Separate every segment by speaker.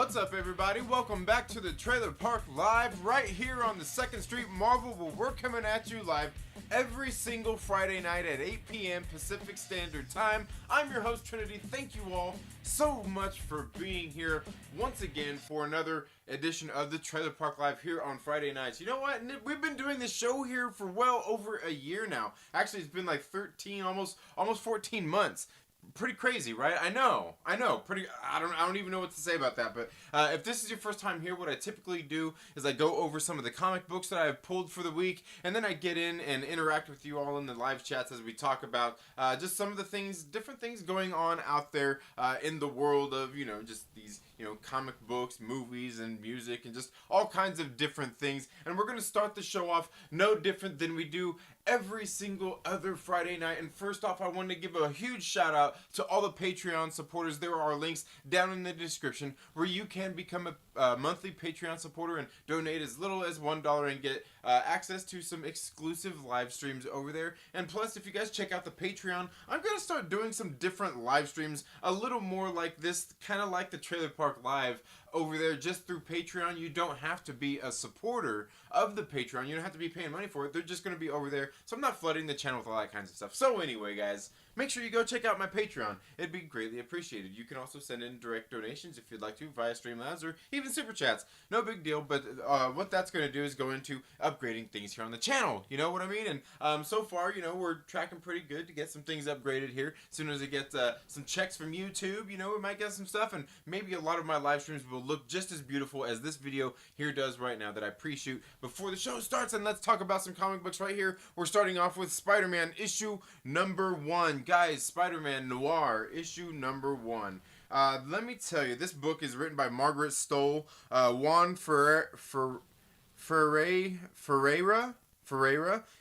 Speaker 1: What's up, everybody? Welcome back to the Trailer Park Live, right here on the 2nd Street Marvel, where we're coming at you live every single Friday night at 8 p.m. Pacific Standard Time. I'm your host, Trinity. Thank you all so much for being here once again for another edition of the Trailer Park Live here on Friday nights. You know what? We've been doing this show here for well over a year now. Actually, it's been like 13, almost 14 months. Pretty crazy, right? I know. I don't even know what to say about that. But if this is your first time here, what I typically do is I go over some of the comic books that I've pulled for the week, and then I get in and interact with you all in the live chats as we talk about just some of the things, different things going on out there in the world of, just these, comic books, movies, and music, and just all kinds of different things. And we're going to start the show off no different than we do every single other Friday night. And first off, I wanted to give a huge shout out to all the Patreon supporters. There are links down in the description where you can become a monthly Patreon supporter and donate as little as $1 and get access to some exclusive live streams over there. And plus, if you guys check out the Patreon, I'm going to start doing some different live streams, a little more like this, kind of like the Trailer Park Live over there just through Patreon. You don't have to be a supporter of the Patreon. You don't have to be paying money for it. They're just going to be over there. So I'm not flooding the channel with all that kinds of stuff. So anyway, guys, make sure you go check out my Patreon. It'd be greatly appreciated. You can also send in direct donations if you'd like to via Streamlabs or even Super Chats. No big deal, but what that's going to do is go into upgrading things here on the channel. You know what I mean? And so far, we're tracking pretty good to get some things upgraded here. As soon as I get some checks from YouTube, we might get some stuff, and maybe a lot of my live streams will look just as beautiful as this video here does right now that I pre-shoot before the show starts. And let's talk about some comic books right here. We're starting off with Spider-Man issue number 1. Guys, Spider-Man Noir issue number 1. Let me tell you, this book is written by Margaret Stoll, Juan Ferreira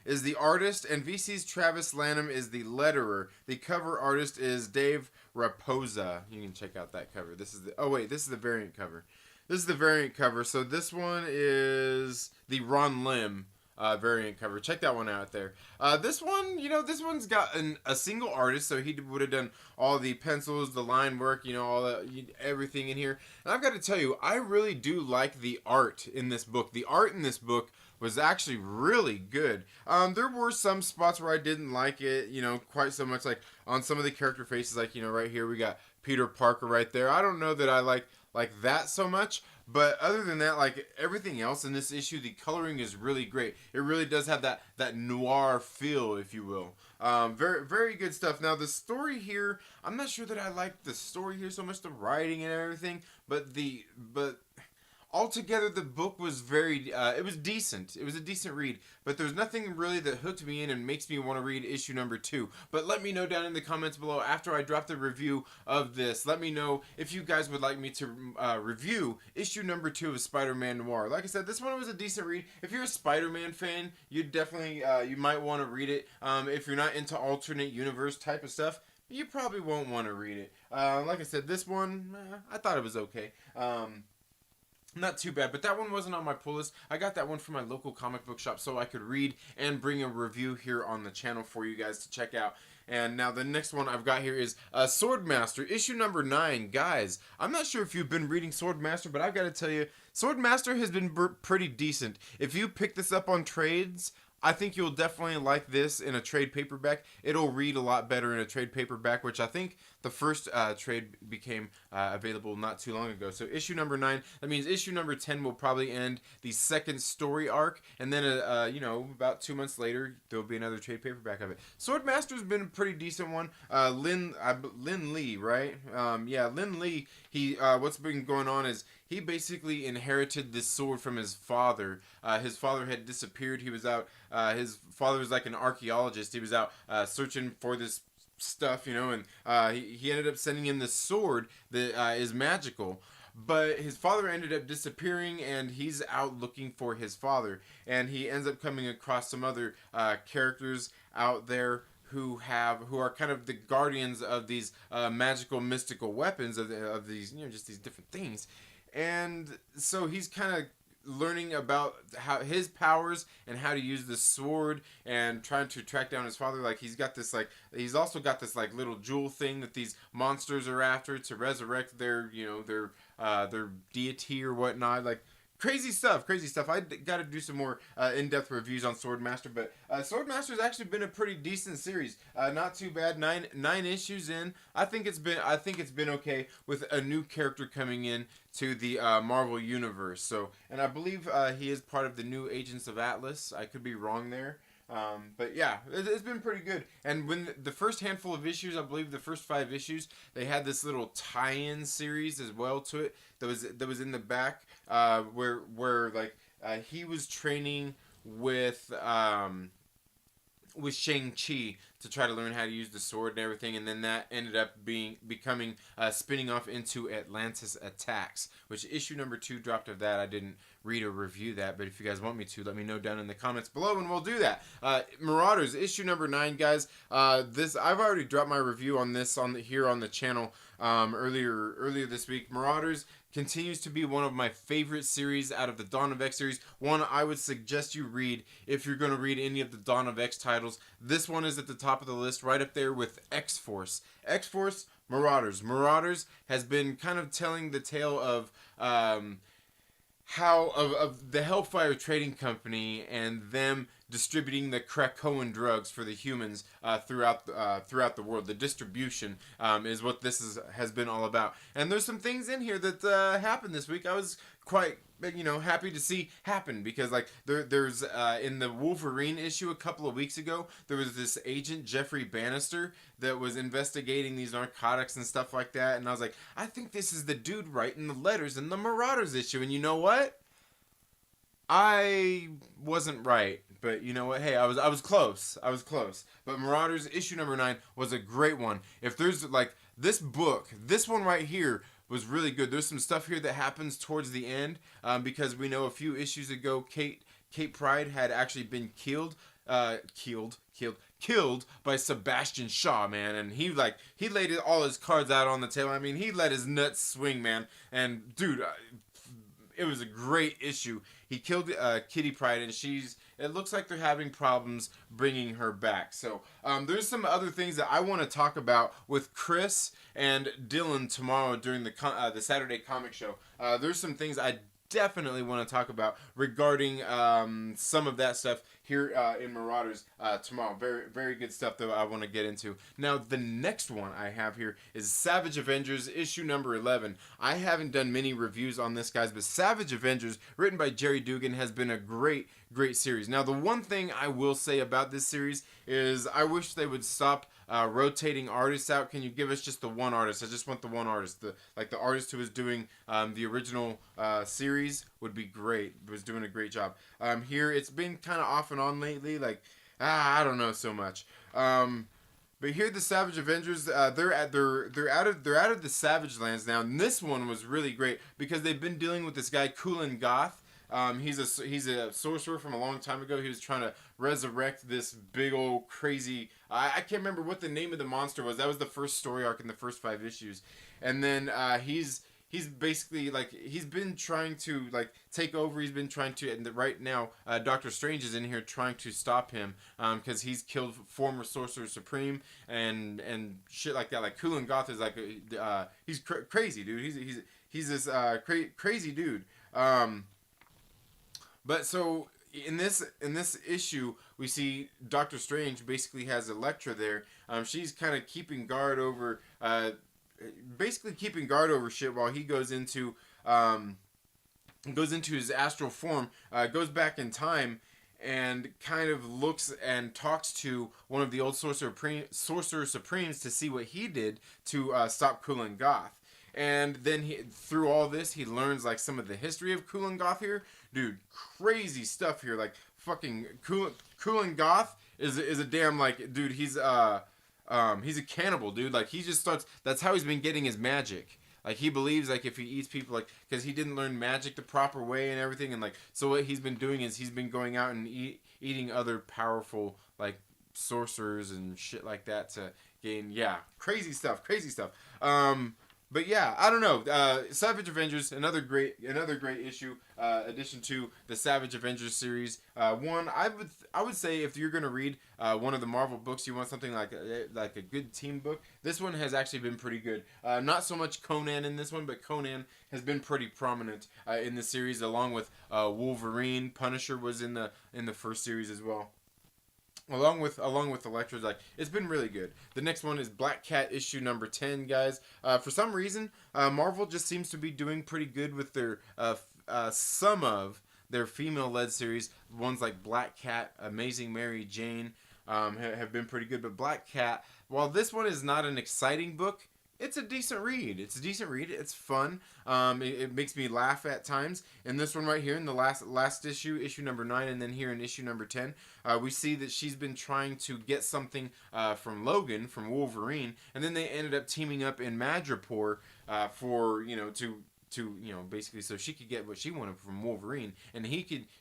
Speaker 1: is the artist, and VC's Travis Lanham is the letterer. The cover artist is Dave Raposa. You can check out that cover. This is the variant cover. This is the variant cover. So this one is the Ron Lim variant cover. Check that one out there. This one, this one's got a single artist, so he would have done all the pencils, the line work, all that, everything in here. And I've got to tell you, I really do like the art in this book. The art in this book was actually really good. There were some spots where I didn't like it, quite so much, like on some of the character faces, like, right here we got Peter Parker right there. I don't know that I like that so much. But other than that, like everything else in this issue, the coloring is really great. It really does have that noir feel, if you will. Very, very good stuff. Now, the story here, I'm not sure that I like the story here so much, the writing and everything, but altogether, the book was it was decent. It was a decent read, but there's nothing really that hooked me in and makes me want to read issue number 2. But let me know down in the comments below after I drop the review of this. Let me know if you guys would like me to review issue number 2 of Spider-Man Noir. Like I said, this one was a decent read. If you're a Spider-Man fan, you definitely, you might want to read it. If you're not into alternate universe type of stuff, you probably won't want to read it. Like I said, this one, I thought it was okay. Not too bad, but that one wasn't on my pull list. I got that one from my local comic book shop so I could read and bring a review here on the channel for you guys to check out. And now the next one I've got here is Swordmaster, issue number 9. Guys, I'm not sure if you've been reading Swordmaster, but I've got to tell you, Swordmaster has been pretty decent. If you pick this up on trades, I think you'll definitely like this in a trade paperback. It'll read a lot better in a trade paperback, which I think the first trade became available not too long ago. So issue number 9, that means issue number 10 will probably end the second story arc, and then about 2 months later there'll be another trade paperback of it. Swordmaster's been a pretty decent one. Lin Lee, right? Lin Lee. He what's been going on is he basically inherited this sword from his father. His father had disappeared. He was out. His father was like an archaeologist. He was out searching for this stuff, and he ended up sending him this sword that is magical. But his father ended up disappearing, and he's out looking for his father. And he ends up coming across some other characters out there who are kind of the guardians of these magical, mystical weapons of these, just these different things. And so he's kind of learning about how his powers and how to use the sword and trying to track down his father. Like he's also got this like little jewel thing that these monsters are after to resurrect their their deity or whatnot. Like, crazy stuff, crazy stuff. I got to do some more in-depth reviews on Swordmaster, but Swordmaster's actually been a pretty decent series. Not too bad. Nine issues in. I think it's been okay with a new character coming in to the Marvel universe. So, and I believe he is part of the new Agents of Atlas. I could be wrong there. But yeah, it's been pretty good. And when the first handful of issues, I believe the first 5 issues, they had this little tie-in series as well to it that was in the back, where like he was training with Shang-Chi to try to learn how to use the sword and everything, and then that ended up becoming spinning off into Atlantis Attacks, which issue number 2 dropped of that. I didn't read or review that, but if you guys want me to, let me know down in the comments below and we'll do that. Marauders issue number 9, guys. This I've already dropped my review on this here on the channel earlier this week. Marauders continues to be one of my favorite series out of the Dawn of X series. One I would suggest you read if you're going to read any of the Dawn of X titles. This one is at the top of the list, right up there with X-Force. X-Force, Marauders. Marauders has been kind of telling the tale of of the Hellfire Trading Company and them distributing the Krakoan drugs for the humans throughout the world. The distribution is what this has been all about. And there's some things in here that happened this week. I was quite happy to see happen, because like there's in the Wolverine issue a couple of weeks ago, there was this agent Jeffrey Bannister that was investigating these narcotics and stuff like that, and I was like, I think this is the dude writing the letters in the Marauders issue. And you know what? I wasn't right, but you know what? Hey, I was close. I was close. But Marauders issue number 9 was a great one. If there's like this book, this one right here was really good. There's some stuff here that happens towards the end, because we know a few issues ago Kate Pryde had actually been killed by Sebastian Shaw, man, and he laid all his cards out on the table. I mean, he let his nuts swing, man. And dude, it was a great issue. He killed Kitty Pryde, and it looks like they're having problems bringing her back. So there's some other things that I want to talk about with Chris and Dylan tomorrow during the Saturday comic show. There's some things I definitely want to talk about regarding some of that stuff here in Marauders tomorrow. Very, very good stuff that I want to get into. Now, the next one I have here is Savage Avengers issue number 11. I haven't done many reviews on this, guys, but Savage Avengers, written by Jerry Dugan, has been a great series. Now, the one thing I will say about this series is I wish they would stop rotating artists out. Can you give us just the one artist? I just want the one artist. The artist who was doing the original series would be great. Was doing a great job. Here it's been kind of off and on lately. Like, I don't know so much. But here the Savage Avengers, they're out of the Savage Lands now. And this one was really great because they've been dealing with this guy Kulan Goth. He's a sorcerer from a long time ago. He was trying to resurrect this big old crazy. I can't remember what the name of the monster was. That was the first story arc in the first 5 issues. And then he's basically he's been trying to take over. He's been trying to, and right now Doctor Strange is in here trying to stop him because he's killed former Sorcerer Supreme and shit like that. Like Kulan Goth is he's crazy, dude. He's this crazy dude. But so in this issue, we see Doctor Strange basically has Elektra there. She's kind of keeping guard over, shit while he goes into his astral form, goes back in time, and kind of looks and talks to one of the old Sorcerer Supremes to see what he did to stop Kulan Goth. And then through all this, he learns some of the history of Kulan Goth here. Dude, crazy stuff here. Like fucking Kulan Goth is a damn dude. He's a cannibal, dude. Like he just starts. That's how he's been getting his magic. Like he believes if he eats people because he didn't learn magic the proper way and everything, and so what he's been doing is he's been going out and eating other powerful sorcerers and shit like that to gain crazy stuff. But yeah, I don't know. Savage Avengers, another great issue, addition to the Savage Avengers series. One, I would say if you're gonna read one of the Marvel books, you want something like a good team book. This one has actually been pretty good. Not so much Conan in this one, but Conan has been pretty prominent in the series, along with Wolverine. Punisher was in the first series as well. Along with Elektra's, like, it's been really good. The next one is Black Cat issue number 10, guys. For some reason, Marvel just seems to be doing pretty good with their some of their female-led series. Ones like Black Cat, Amazing Mary Jane, have been pretty good. But Black Cat, while this one is not an exciting book, it's a decent read. It's fun. It makes me laugh at times. And this one right here in the last issue number 9, and then here in issue number 10, we see that she's been trying to get something from Logan, from Wolverine, and then they ended up teaming up in Madripoor for to basically so she could get what she wanted from Wolverine, and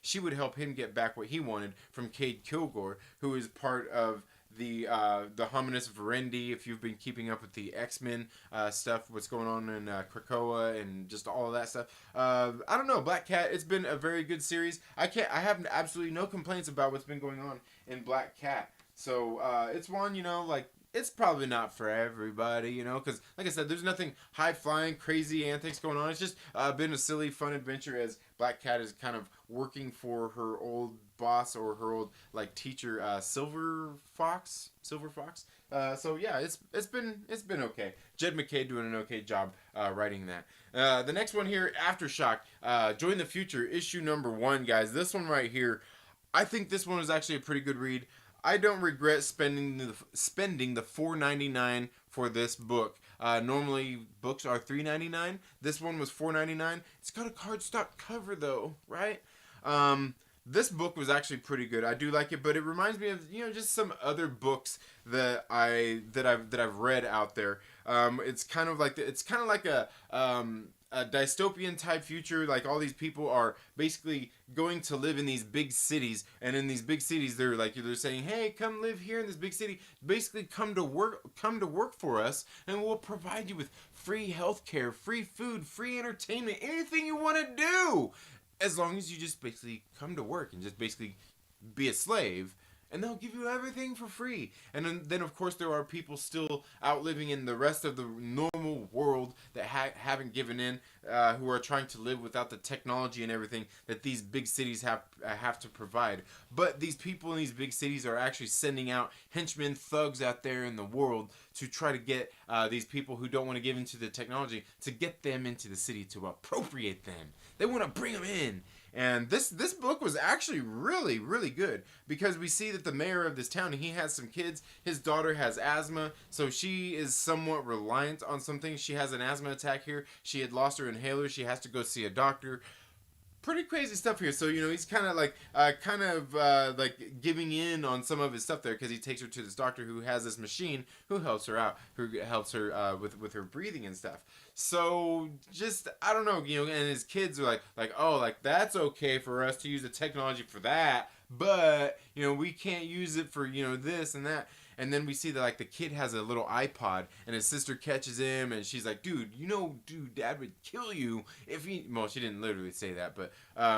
Speaker 1: she would help him get back what he wanted from Cade Kilgore, who is part of the Hominis Verendi. If you've been keeping up with the X-Men stuff, what's going on in Krakoa and just all of that stuff, I don't know. Black Cat, it's been a very good series. I have absolutely no complaints about what's been going on in Black Cat. So it's one, like, it's probably not for everybody, because, like I said, there's nothing high-flying, crazy antics going on. It's just been a silly, fun adventure as Black Cat is kind of working for her old boss, or her old, like, teacher, Silver Fox. So yeah, it's been okay. Jed McKay doing an okay job writing that. The next one here, Aftershock, Join the Future, issue number 1, guys. This one right here, I think this one is actually a pretty good read. I don't regret spending the $4.99 for this book. Normally books are $3.99. This one was $4.99. It's got a cardstock cover though, right? This book was actually pretty good. I do like it, but it reminds me of just some other books that I've read out there. It's kind of like a dystopian type future. Like, all these people are basically going to live in these big cities, and in these big cities they're saying, hey, come live here in this big city, basically come to work for us, and we'll provide you with free healthcare, free food, free entertainment, anything you want to do, as long as you just basically come to work and just basically be a slave. And they'll give you everything for free. And then of course, there are people still out living in the rest of the normal world that haven't given in, who are trying to live without the technology and everything that these big cities have to provide. But these people in these big cities are actually sending out henchmen, thugs out there in the world to try to get these people who don't want to give into the technology, to get them into the city, to appropriate them. They want to bring them in. And this book was actually really, really good, because we see that the mayor of this town, he has some kids. His daughter has asthma, so she is somewhat reliant on something. She has an asthma attack here. She had lost her inhaler. She has to go see a doctor. Pretty crazy stuff here. So, he's kind of like giving in on some of his stuff there, because he takes her to this doctor who has this machine who helps her out, who helps her with her breathing and stuff. So just, I don't know, and his kids are like, oh, like, that's okay for us to use the technology for that, but we can't use it for this and that. And then we see that, like, the kid has a little iPod, and his sister catches him, and she's like, dude, Dad would kill you if he, well, she didn't literally say that, but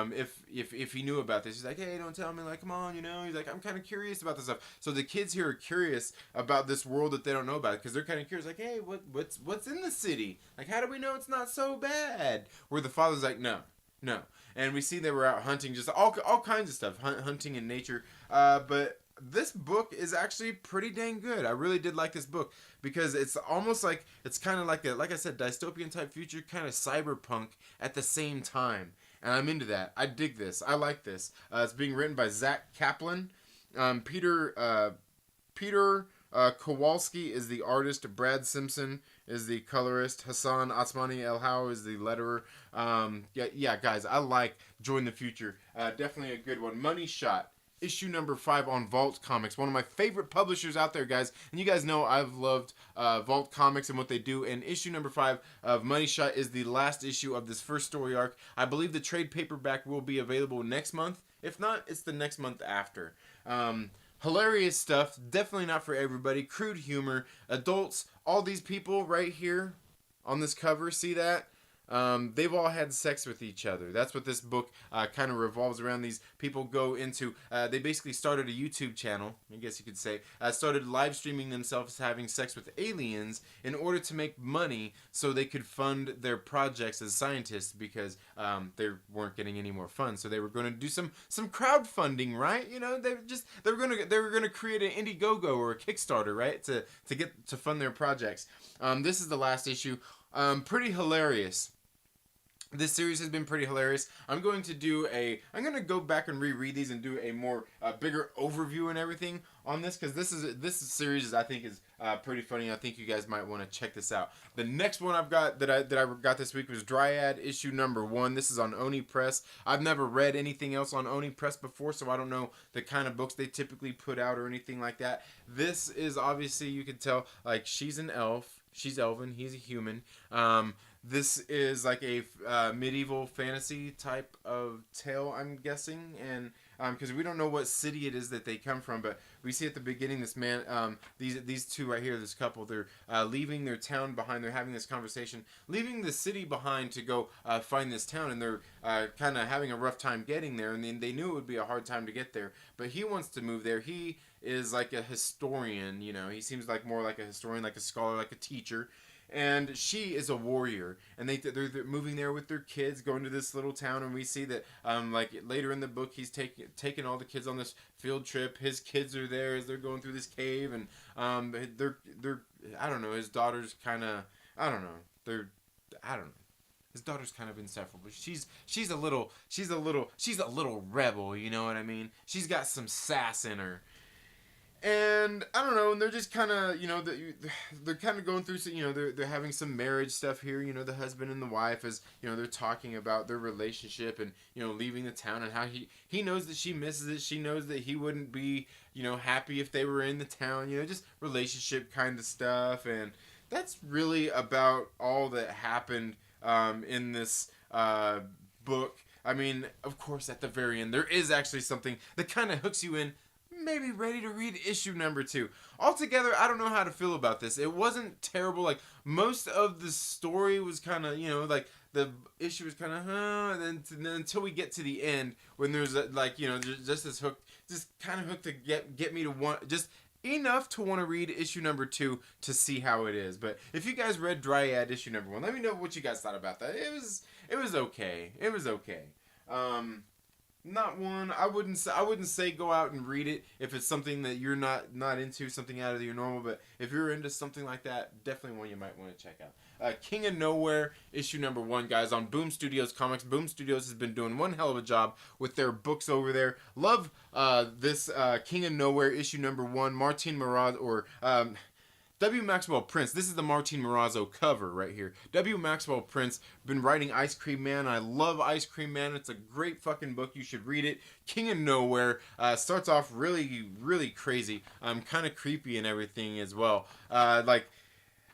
Speaker 1: if he knew about this. She's like, hey, don't tell me, like, come on, he's like, I'm kind of curious about this stuff. So the kids here are curious about this world that they don't know about, because they're kind of curious, like, hey, what's in the city? Like, how do we know it's not so bad? Where the father's like, no. And we see they were out hunting, just all kinds of stuff, hunting in nature, but this book is actually pretty dang good. I really did like this book, because it's almost like, it's kind of like like I said, dystopian type future, kind of cyberpunk at the same time. And I'm into that. I dig this. I like this. It's being written by Zach Kaplan. Peter Kowalski is the artist. Brad Simpson is the colorist. Hassan Asmani El-How is the letterer. Yeah, guys, I like Join the Future. Definitely a good one. Money Shot, issue number 5 on Vault Comics, one of my favorite publishers out there, guys. And you guys know I've loved Vault Comics and what they do. And issue number 5 of Money Shot is the last issue of this first story arc. I believe the trade paperback will be available next month. If not, it's the next month after. Hilarious stuff. Definitely not for everybody. Crude humor. Adults. All these people right here on this cover. See that? They've all had sex with each other. That's what this book kind of revolves around. These people go into, they basically started a YouTube channel, I guess you could say, started live streaming themselves having sex with aliens in order to make money so they could fund their projects as scientists, because they weren't getting any more funds. So they were going to do some crowdfunding, right? You know, they were going to create an Indiegogo or a Kickstarter, right, to fund their projects. This is the last issue. Pretty hilarious. This series has been pretty hilarious. I'm going to go back and reread these and do a more bigger overview and everything on this, because this series I think is pretty funny. I think you guys might want to check this out. The next one I've got that I got this week was Dryad issue number 1. This is on Oni Press. I've never read anything else on Oni Press before, so I don't know the kind of books they typically put out or anything like that. This is obviously, you can tell, like, she's an elf. She's elven. He's a human. This is like a medieval fantasy type of tale, I'm guessing, and because we don't know what city it is that they come from, but we see at the beginning this man, these two right here, this couple, they're leaving their town behind. They're having this conversation, leaving the city behind to go find this town, and they're kind of having a rough time getting there, and then they knew it would be a hard time to get there, but he wants to move there. He is like a historian, you know. He seems like more like a historian, like a scholar, like a teacher. And she is a warrior, and they're moving there with their kids, going to this little town, and we see that like later in the book, he's taking all the kids on this field trip. His kids are there as they're going through this cave, and they're I don't know. His daughter's kind of I don't know. His daughter's kind of insufferable. She's a little rebel. You know what I mean? She's got some sass in her. And I don't know, and they're just kind of, you know, they're kind of going through, you know, they're having some marriage stuff here, you know, the husband and the wife, as, you know, they're talking about their relationship and, you know, leaving the town, and how he knows that she misses it. She knows that he wouldn't be, you know, happy if they were in the town, you know, just relationship kind of stuff. And that's really about all that happened in this book. I mean, of course, at the very end, there is actually something that kind of hooks you in, maybe ready to read issue number 2. Altogether, I don't know how to feel about this. It wasn't terrible. Like, most of the story was kind of, you know, like, the issue was kind of, and then until we get to the end, when there's, like, you know, just this hook, just kind of hook to get me to want, just enough to want to read issue number 2 to see how it is. But if you guys read Dryad issue number 1, let me know what you guys thought about that. It was okay. It was okay. Not one. I wouldn't say go out and read it if it's something that you're not into, something out of your normal. But if you're into something like that, definitely one you might want to check out. King of Nowhere issue number 1, guys, on Boom Studios Comics. Boom Studios has been doing one hell of a job with their books over there. Love this King of Nowhere issue number 1. Martin Moraz, or W. Maxwell Prince. This is the Martin Morazzo cover right here. W. Maxwell Prince, been writing Ice Cream Man. I love Ice Cream Man. It's a great fucking book. You should read it. King of Nowhere starts off really, really crazy. Kind of creepy and everything as well.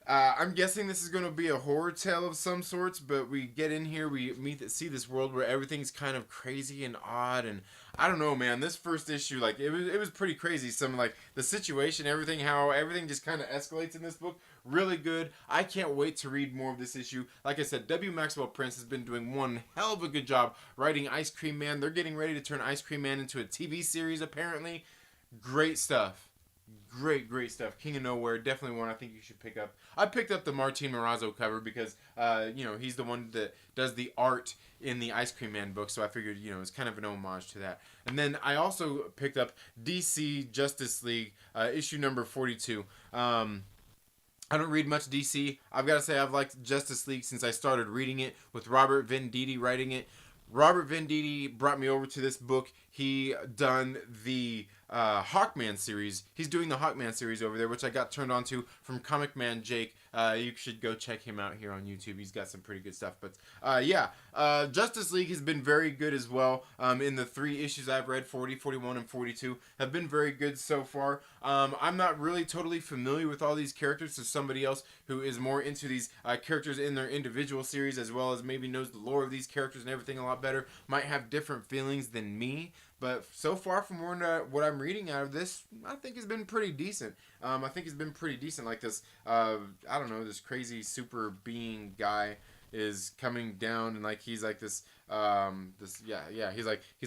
Speaker 1: I'm guessing this is going to be a horror tale of some sorts, but we get in here, we see this world where everything's kind of crazy and odd, and I don't know, man. This first issue, like, it was pretty crazy. Some, like, the situation, everything, how everything just kind of escalates in this book. Really good. I can't wait to read more of this issue. Like I said, W. Maxwell Prince has been doing one hell of a good job writing Ice Cream Man. They're getting ready to turn Ice Cream Man into a TV series, apparently. Great stuff. Great stuff. King of Nowhere, definitely one I think you should pick up. I picked up the Martin Morazzo cover because, you know, he's the one that does the art in the Ice Cream Man book, so I figured, you know, it's kind of an homage to that. And then I also picked up DC Justice League, issue number 42. I don't read much DC. I've got to say I've liked Justice League since I started reading it, with Robert Venditti writing it. Robert Venditti brought me over to this book. He done the Hawkman series. He's doing the Hawkman series over there, which I got turned on to from Comic Man Jake. You should go check him out here on YouTube. He's got some pretty good stuff. But yeah, Justice League has been very good as well. In the 3 issues I've read, 40, 41, and 42, have been very good so far. I'm not really totally familiar with all these characters, so somebody else who is more into these characters in their individual series, as well as maybe knows the lore of these characters and everything a lot better, might have different feelings than me. But so far, from what I'm reading out of this, I think it's been pretty decent. I think it's been pretty decent. Like this, I don't know, this crazy super being guy is coming down, and like he's like he's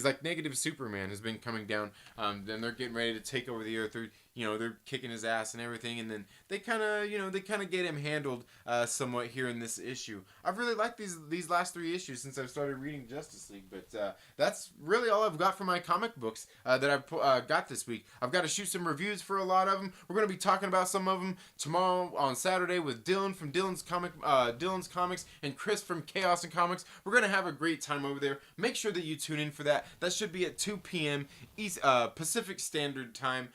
Speaker 1: like negative Superman has been coming down. Then they're getting ready to take over the earth. They're kicking his ass and everything, and then they kind of get him handled somewhat here in this issue. I've really liked these last 3 issues since I've started reading Justice League, but that's really all I've got for my comic books that I've got this week. I've got to shoot some reviews for a lot of them. We're going to be talking about some of them tomorrow on Saturday with Dylan from Dylan's Comics and Chris from Chaos and Comics. We're going to have a great time over there. Make sure that you tune in for that. That should be at 2 p.m. Pacific Standard Time.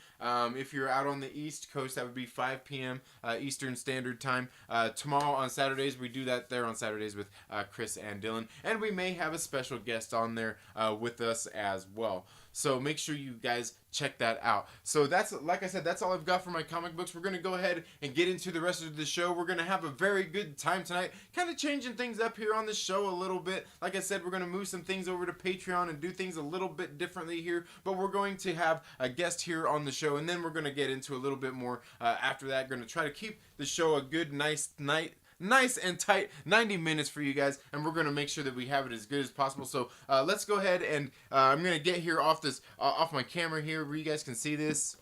Speaker 1: If you're out on the East Coast, that would be 5 p.m. Eastern Standard Time. Tomorrow on Saturdays, we do that there on Saturdays with Chris and Dylan. And we may have a special guest on there with us as well. So make sure you guys check that out. So that's, like I said, that's all I've got for my comic books. We're going to go ahead and get into the rest of the show. We're going to have a very good time tonight. Kind of changing things up here on the show a little bit. Like I said, we're going to move some things over to Patreon and do things a little bit differently here. But we're going to have a guest here on the show. And then we're going to get into a little bit more after that. Going to try to keep the show a good, nice and tight 90 minutes for you guys, and we're going to make sure that we have it as good as possible. So let's go ahead and I'm going to get here off my camera here where you guys can see this.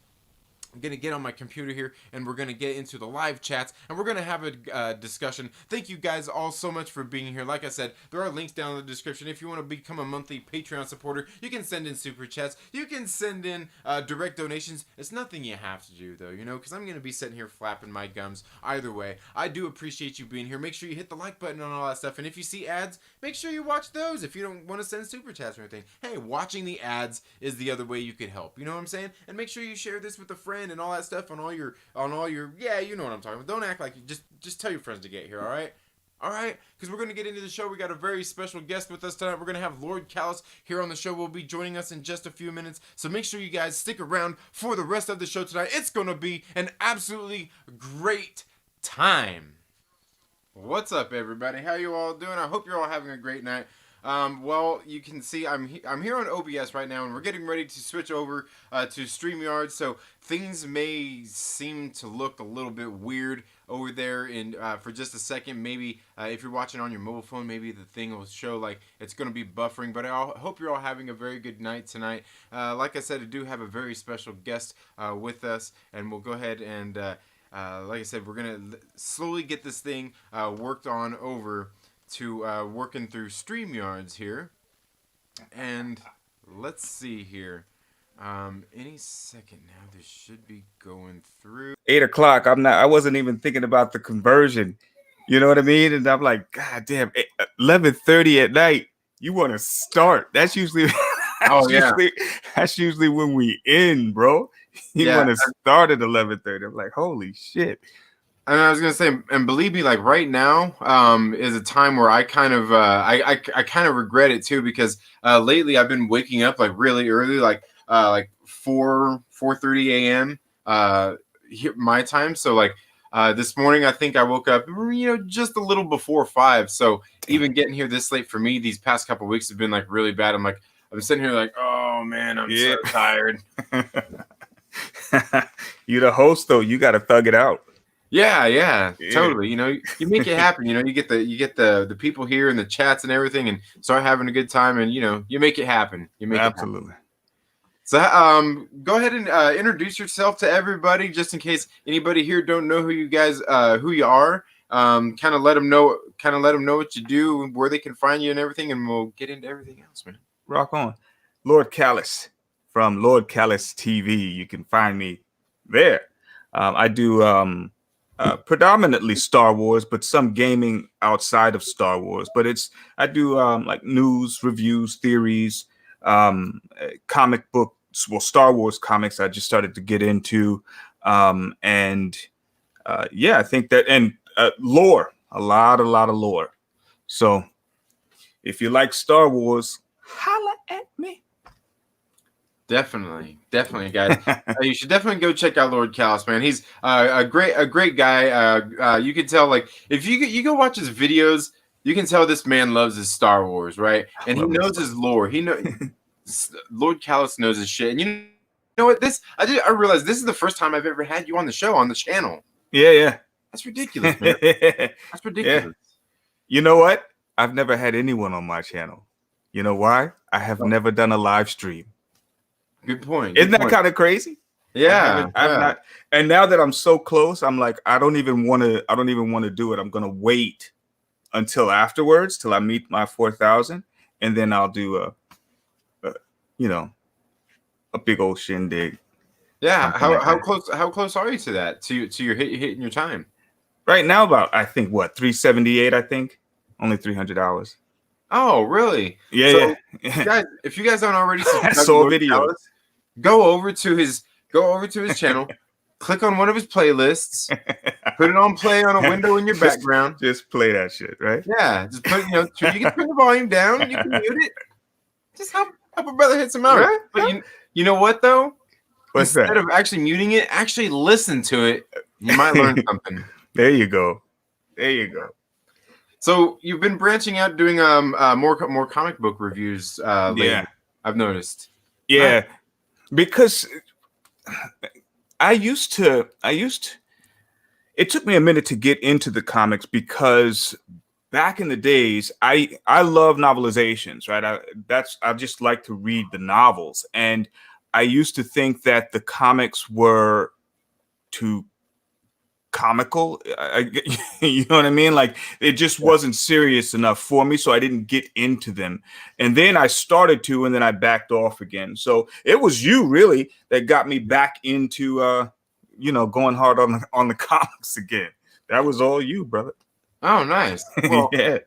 Speaker 1: I'm going to get on my computer here, and we're going to get into the live chats, and we're going to have a discussion. Thank you guys all so much for being here. Like I said, there are links down in the description. If you want to become a monthly Patreon supporter, you can send in super chats. You can send in direct donations. It's nothing you have to do, though, because I'm going to be sitting here flapping my gums either way. I do appreciate you being here. Make sure you hit the like button on all that stuff, and if you see ads, make sure you watch those if you don't want to send super chats or anything. Hey, watching the ads is the other way you could help. You know what I'm saying? And make sure you share this with a friend and all that stuff on all your yeah, you know what I'm talking about. Don't act like you just tell your friends to get here, all right, because we're going to get into the show. We got a very special guest with us tonight. We're going to have Lord Callus here on the show. Will be joining us in just a few minutes, so make sure you guys stick around for the rest of the show tonight. It's going to be an absolutely great time. What's up, everybody? How you all doing? I hope you're all having a great night. Well, you can see I'm here on OBS right now, and we're getting ready to switch over to StreamYard, so things may seem to look a little bit weird over there for just a second. Maybe if you're watching on your mobile phone, maybe the thing will show like it's going to be buffering, but I hope you're all having a very good night tonight. Like I said, I do have a very special guest with us, and we'll go ahead and like I said, we're going to slowly get this thing worked on over to working through StreamYards here, and let's see here. Any second now, this should be going through
Speaker 2: 8 o'clock. I wasn't even thinking about the conversion. You know what I mean? And I'm like, God damn, 11:30 at night. You want to start? That's usually that's usually when we end, bro. You want to start at 11:30. I'm like, holy shit.
Speaker 1: And I was gonna say, and believe me, like right now, is a time where I kind of, I kind of regret it too, because lately I've been waking up like really early, like 4:30 a.m. My time. So like this morning, I think I woke up, just a little before 5. So even getting here this late for me, these past couple of weeks have been like really bad. I'm sitting here like, oh man, I'm so tired.
Speaker 2: You're the host though. You got to thug it out.
Speaker 1: Yeah, totally. You make it happen. You get the people here and the chats and everything, and start having a good time, and you make it happen. You make
Speaker 2: absolutely.
Speaker 1: It happen. So go ahead and introduce yourself to everybody, just in case anybody here don't know who you guys who you are. Kind of let them know what you do, where they can find you, and everything, and we'll get into everything else, man.
Speaker 2: Rock on. Lord Callus from Lord Callus TV. You can find me there. I do. Predominantly Star Wars, but some gaming outside of Star Wars. But I do like news, reviews, theories, comic books. Well, Star Wars comics I just started to get into, and I think that, and lore, a lot of lore. So if you like Star Wars, holla at me.
Speaker 1: Definitely, guys. You should definitely go check out Lord Callus, man. He's a great guy. You can tell, like, if you go watch his videos, you can tell this man loves his Star Wars, right? And he knows his lore. Lord Callus knows his shit. And you know what? I realized this is the first time I've ever had you on the show on the channel.
Speaker 2: Yeah.
Speaker 1: That's ridiculous, man. That's ridiculous.
Speaker 2: Yeah. You know what? I've never had anyone on my channel. You know why? I have never done a live stream.
Speaker 1: Good point.
Speaker 2: Isn't that kind of crazy?
Speaker 1: Yeah.
Speaker 2: I've not. And now that I'm so close, I'm like, I don't even want to do it. I'm gonna wait until afterwards, till I meet my 4,000, and then I'll do a big old shindig.
Speaker 1: Yeah. How close are you to that? To your hitting your time?
Speaker 2: Right now, about I think 378. I think only 300 hours.
Speaker 1: Oh, really?
Speaker 2: Yeah.
Speaker 1: Guys, if you guys don't already subscribe
Speaker 2: I saw
Speaker 1: to
Speaker 2: a video.
Speaker 1: Callus, go over to his channel, click on one of his playlists, put it on play on a window in your background.
Speaker 2: Just play that shit, right?
Speaker 1: Yeah, just put you can turn the volume down, you can mute it. Just help a brother hit some out. Right? But you know what though? Instead of actually muting it, actually listen to it. You might learn something.
Speaker 2: There you go.
Speaker 1: So you've been branching out, doing more comic book reviews lately. Yeah, I've noticed.
Speaker 2: Yeah, because I used to. It took me a minute to get into the comics because back in the days, I love novelizations, right? I just like to read the novels, and I used to think that the comics were too comical. You know what I mean? Like it just wasn't serious enough for me, so I didn't get into them. And then I started to, and then I backed off again. So it was you really that got me back into going hard on the comics again. That was all you, brother.
Speaker 1: Oh, nice. Well,
Speaker 2: yeah.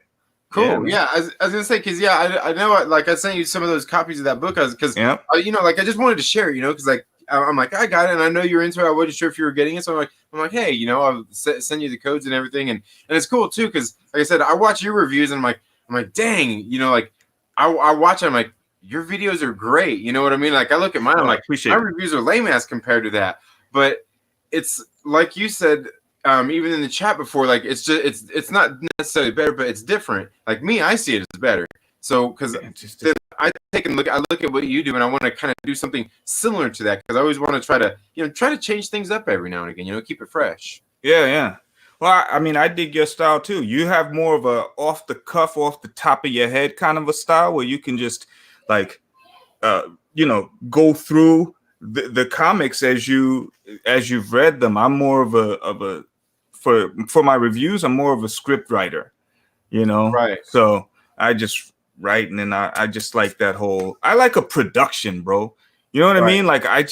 Speaker 1: Cool. Yeah, I was gonna say because I know I sent you some of those copies of that book because I just wanted to share it, because like I'm like I got it and I know you're into it. I wasn't sure if you were getting it, so I'm like hey, I'll send you the codes and everything, and it's cool too because like I said, I watch your reviews and I'm like dang, like I watch it, I'm like your videos are great. You know what I mean? Like I look at mine, I'm like my reviews are lame ass compared to that, but it's like you said. Even in the chat before, like it's not necessarily better, but it's different. Like me, I see it as better. So because I look at what you do, and I want to kind of do something similar to that because I always want to try to change things up every now and again. Keep it fresh.
Speaker 2: Yeah. Well, I mean, I dig your style too. You have more of a off the cuff, off the top of your head kind of a style where you can just like, go through the comics as you've read them. I'm more of a for my reviews, I'm more of a script writer,
Speaker 1: Right.
Speaker 2: So I just write, and then I just like that whole, I like a production, bro. You know what I mean? Like I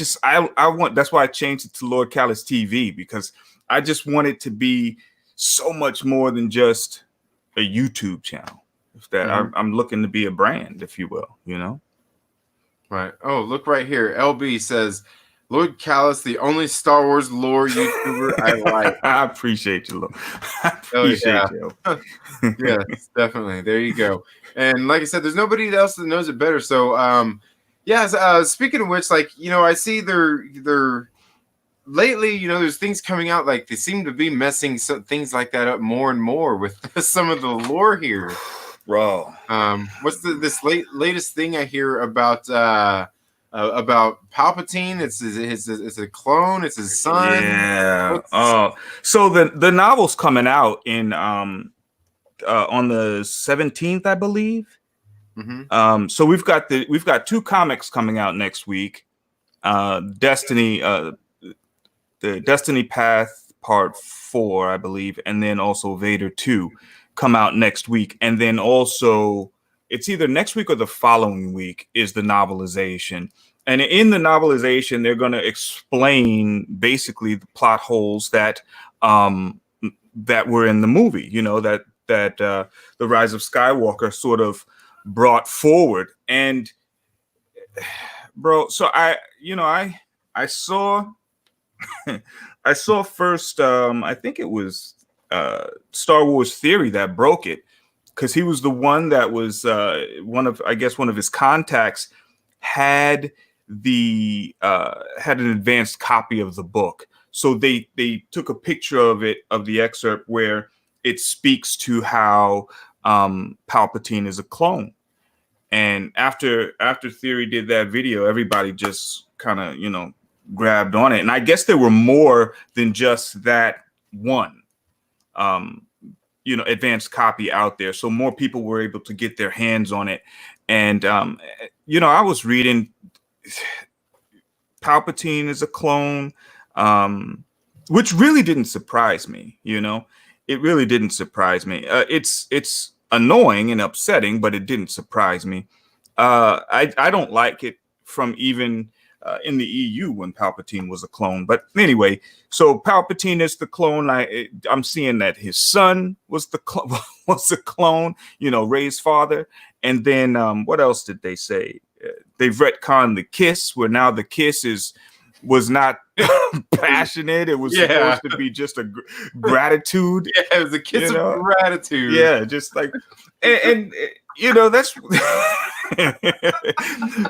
Speaker 2: want, that's why I changed it to Lord Callus TV, because I just want it to be so much more than just a YouTube channel. If that I'm looking to be a brand, if you will,
Speaker 1: Right. Oh, look right here. LB says, Lord Callus, the only Star Wars lore YouTuber I like.
Speaker 2: I appreciate you, Lord. I appreciate you.
Speaker 1: Yes, definitely. There you go. And like I said, there's nobody else that knows it better. So, speaking of which, like, I see they're lately, there's things coming out, like they seem to be messing some things like that up more and more with some of the lore here.
Speaker 2: Bro.
Speaker 1: What's this latest thing I hear about Palpatine? It's a clone. It's his son.
Speaker 2: Yeah. So the novel's coming out in on the 17th, I believe.
Speaker 1: Mm-hmm.
Speaker 2: So we've got two comics coming out next week. Destiny, the Destiny Path Part 4, I believe, and then also Vader 2 come out next week, and then also it's either next week or the following week is the novelization. And in the novelization, they're going to explain basically the plot holes that were in the movie, that the Rise of Skywalker sort of brought forward. And bro, so I saw I saw first I think it was Star Wars Theory that broke it, because he was the one that was one of his contacts had an advanced copy of the book. So they took a picture of the excerpt where it speaks to how Palpatine is a clone. And after Theory did that video, everybody just kind of, grabbed on it. And I guess there were more than just that one, advanced copy out there. So more people were able to get their hands on it. And, I was reading Palpatine is a clone, which really didn't surprise me. It really didn't surprise me. It's annoying and upsetting, but it didn't surprise me. I don't like it from even in the EU when Palpatine was a clone. But anyway, so Palpatine is the clone. I'm seeing that his son was was a clone, Rey's father. And then what else did they say? They've retconned the kiss, where now the kiss was not passionate. It was supposed to be just a gratitude.
Speaker 1: Yeah, it was a kiss of gratitude.
Speaker 2: Yeah, just like, and that's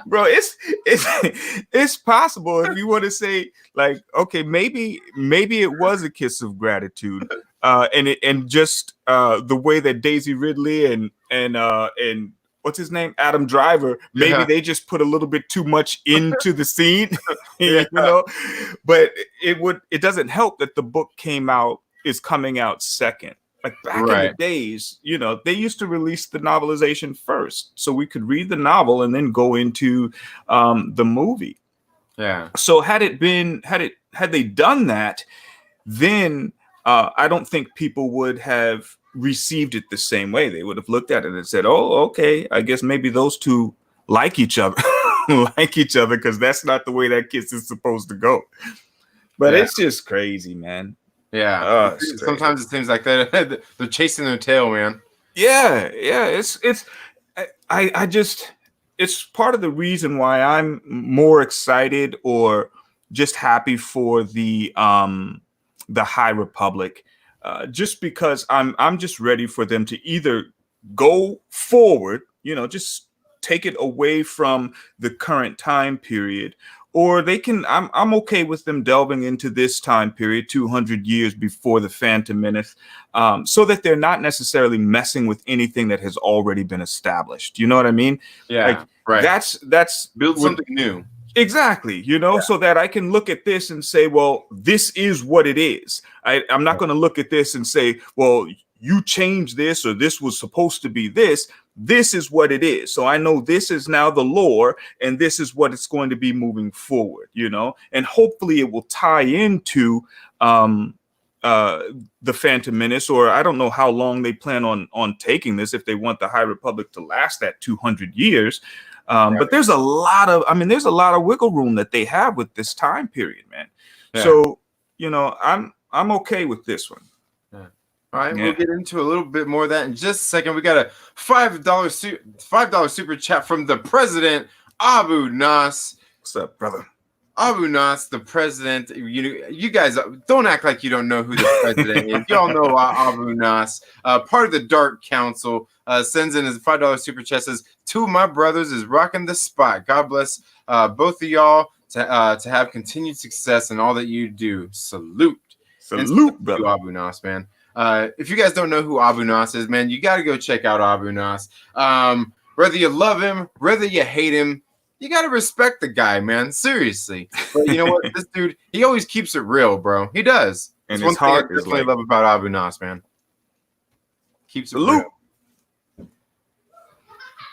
Speaker 2: bro. It's possible if you want to say like, okay, maybe it was a kiss of gratitude, and just the way that Daisy Ridley and what's his name, Adam Driver, maybe they just put a little bit too much into the scene, but it doesn't help that the book is coming out second. Like back in the days, they used to release the novelization first, so we could read the novel and then go into the movie.
Speaker 1: Yeah.
Speaker 2: So had they done that, then I don't think people would have received it the same way. They would have looked at it and said, "Oh, okay, I guess maybe those two like each other, because that's not the way that kiss is supposed to go." But it's just crazy, man.
Speaker 1: Yeah, sometimes it seems like that they're chasing their tail, man.
Speaker 2: Yeah. It's part of the reason why I'm more excited or just happy for the High Republic, just because I'm just ready for them to either go forward, just take it away from the current time period, or they can. I'm okay with them delving into this time period, 200 years before the Phantom Menace, so that they're not necessarily messing with anything that has already been established. You know what I mean?
Speaker 1: Yeah, right.
Speaker 2: That's
Speaker 1: build something new.
Speaker 2: Exactly, so that I can look at this and say, well, this is what it is. I'm not going to look at this and say, well, you changed this, or this was supposed to be this. This is what it is. So I know this is now the lore, and this is what it's going to be moving forward, and hopefully it will tie into the Phantom Menace, or I don't know how long they plan on taking this, if they want the High Republic to last that 200 years. But there's a lot of wiggle room that they have with this time period, man. Yeah. So, I'm okay with this one.
Speaker 1: Yeah. All right, we'll get into a little bit more of that in just a second. We got a $5 super chat from the president, Abu Nas.
Speaker 2: What's up, brother?
Speaker 1: Abu Nas, the president. You guys don't act like you don't know who the president is. Y'all know Abu Nas, part of the Dark Council, sends in his $5 super chat. Says, "Two of my brothers is rocking the spot. God bless both of y'all to have continued success in all that you do. Salute,
Speaker 2: brother.
Speaker 1: Abu Nas, man. If you guys don't know who Abu Nas is, man, you got to go check out Abu Nas. Whether you love him, whether you hate him, you got to respect the guy, man. Seriously. But you know what? This dude, he always keeps it real, bro. He does.
Speaker 2: And his heart
Speaker 1: is like... love about Abu Nas, man. Keeps it real.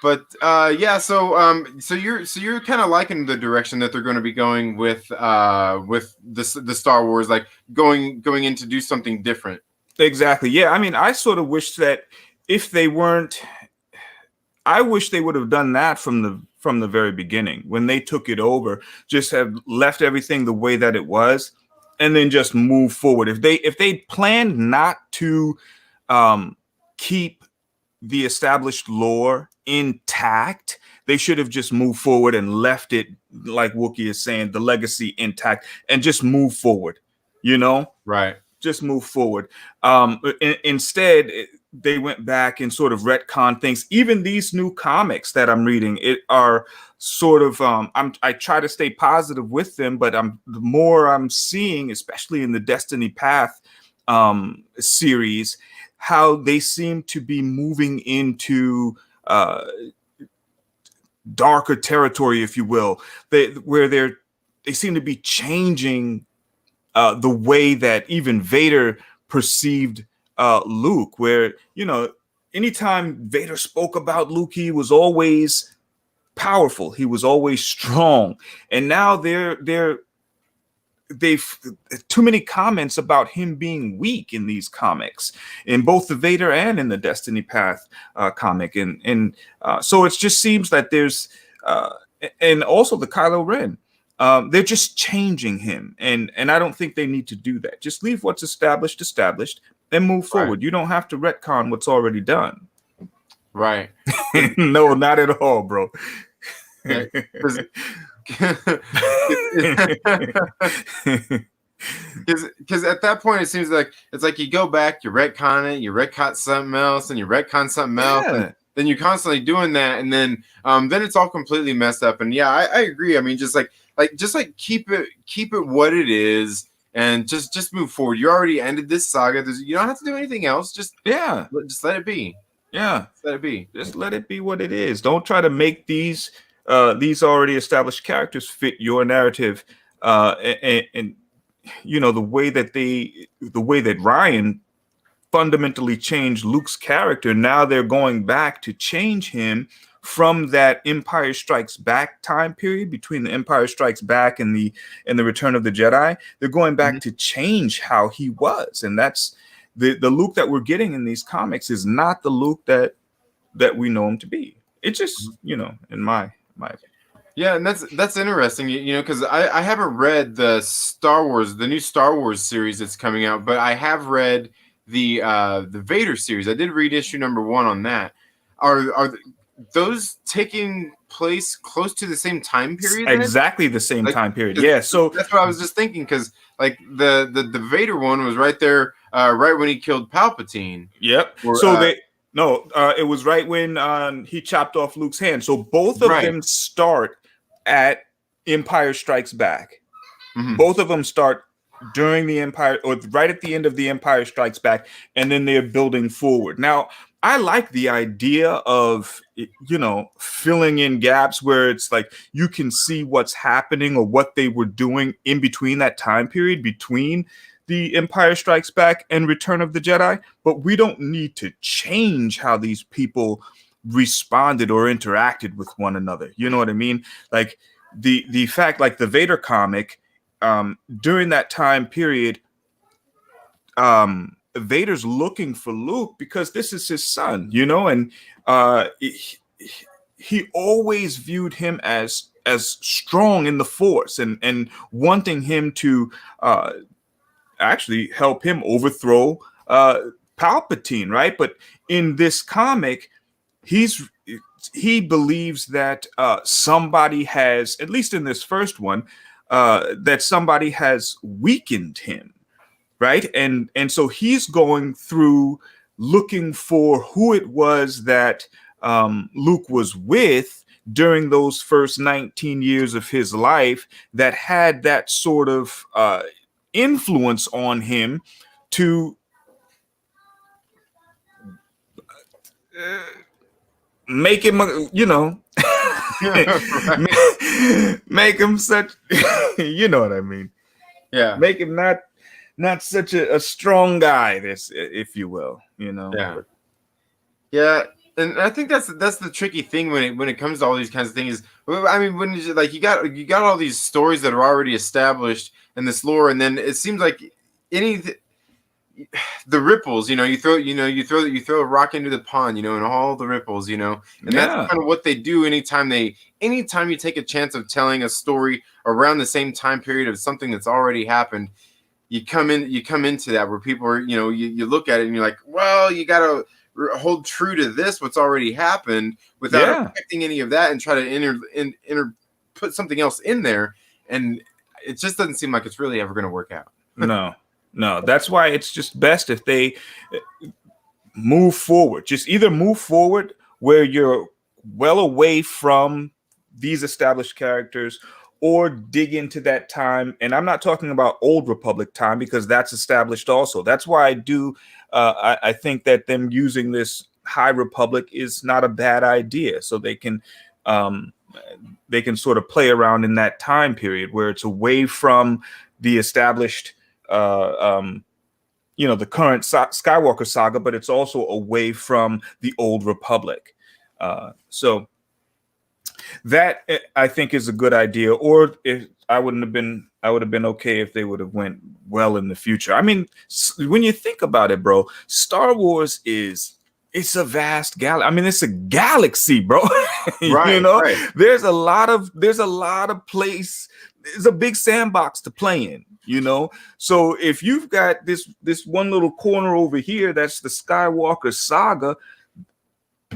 Speaker 1: But so you're kind of liking the direction that they're going to be going with the Star Wars, like going in to do something different.
Speaker 2: Exactly. Yeah. I mean, I sort of wish that if they weren't, I wish they would have done that from the very beginning when they took it over. Just have left everything the way that it was, and then just move forward. If they planned not to keep the established lore intact, they should have just moved forward and left it, like Wookiee is saying, the legacy intact, and just move forward.
Speaker 1: Right. Just
Speaker 2: move forward. Instead, they went back and sort of retcon things. Even these new comics that I'm reading, it are sort of I try to stay positive with them, but the more I'm seeing, especially in the Destiny Path series, how they seem to be moving into darker territory, if you will, where they seem to be changing the way that even Vader perceived Luke, where, anytime Vader spoke about Luke, he was always powerful. He was always strong. And now they've too many comments about him being weak in these comics, in both the Vader and in the Destiny Path comic. And so it just seems that there's, and also the Kylo Ren, they're just changing him. And I don't think they need to do that. Just leave what's established, and move forward. You don't have to retcon what's already done.
Speaker 1: Right.
Speaker 2: No, not at all, bro.
Speaker 1: Yeah, because at that point it seems like it's like you go back, you retcon it, you retcon something else, and you retcon something else, and then you're constantly doing that, and then it's all completely messed up. And yeah, I agree. I mean, just keep it what it is, and just move forward. You already ended this saga. You don't have to do anything else. Just let it be.
Speaker 2: Yeah,
Speaker 1: just let it be.
Speaker 2: Just let it be what it is. Don't try to make these already established characters fit your narrative, and the way that Ryan fundamentally changed Luke's character. Now they're going back to change him from that Empire Strikes Back time period, between the Empire Strikes Back and the Return of the Jedi. They're going back to change how he was, and that's the Luke that we're getting in these comics is not the Luke that we know him to be. It's just, in my opinion.
Speaker 1: Yeah, and that's interesting, because I haven't read the new Star Wars series that's coming out, but I have read the Vader series. I did read issue number 1 on that. Are those taking place close to the same time period?
Speaker 2: Exactly the same time period. Yeah, so
Speaker 1: that's what I was just thinking, because like the Vader one was right there, right when he killed Palpatine.
Speaker 2: Yep. It was right when he chopped off Luke's hand. So both of them start at Empire Strikes Back. Both of them start during the Empire, or right at the end of the Empire Strikes Back, and then they're building forward. Now, I like the idea of, filling in gaps where it's like you can see what's happening or what they were doing in between that time period, between the Empire Strikes Back and Return of the Jedi. But we don't need to change how these people responded or interacted with one another. You know what I mean? Like the fact, like the Vader comic, during that time period, Vader's looking for Luke because this is his son, and he always viewed him as strong in the Force and wanting him to actually help him overthrow Palpatine, right? But in this comic, he believes that somebody has, at least in this first one, that somebody has weakened him. Right. And so he's going through looking for who it was that Luke was with during those first 19 years of his life that had that sort of influence on him to make him, make him such, you know what I mean?
Speaker 1: Yeah.
Speaker 2: Make him not such a strong guy, if you will,
Speaker 1: Yeah, and I think that's the tricky thing when it comes to all these kinds of things. I mean, when you got all these stories that are already established in this lore, and then it seems like the ripples, you throw a rock into the pond, and all the ripples, and that's kind of what they do anytime you take a chance of telling a story around the same time period of something that's already happened. You come into that where people are, you look at it and you're like, well, you got to hold true to what's already happened without affecting any of that, and try to put something else in there. And it just doesn't seem like it's really ever going to work out.
Speaker 2: No, that's why it's just best if they move forward. Just either move forward where you're well away from these established characters, or dig into that time. And I'm not talking about Old Republic time, because that's established also. That's why I think that them using this High Republic is not a bad idea. So they can they can sort of play around in that time period where it's away from the established, the current Skywalker saga, but it's also away from the Old Republic. So that I think is a good idea. Or if I would have been okay if they would have went well in the future. I mean, when you think about it, bro, Star Wars it's a vast galaxy. I mean, it's a galaxy, bro.
Speaker 1: Right, right.
Speaker 2: There's a lot of place. There's a big sandbox to play in, So if you've got this one little corner over here, that's the Skywalker saga,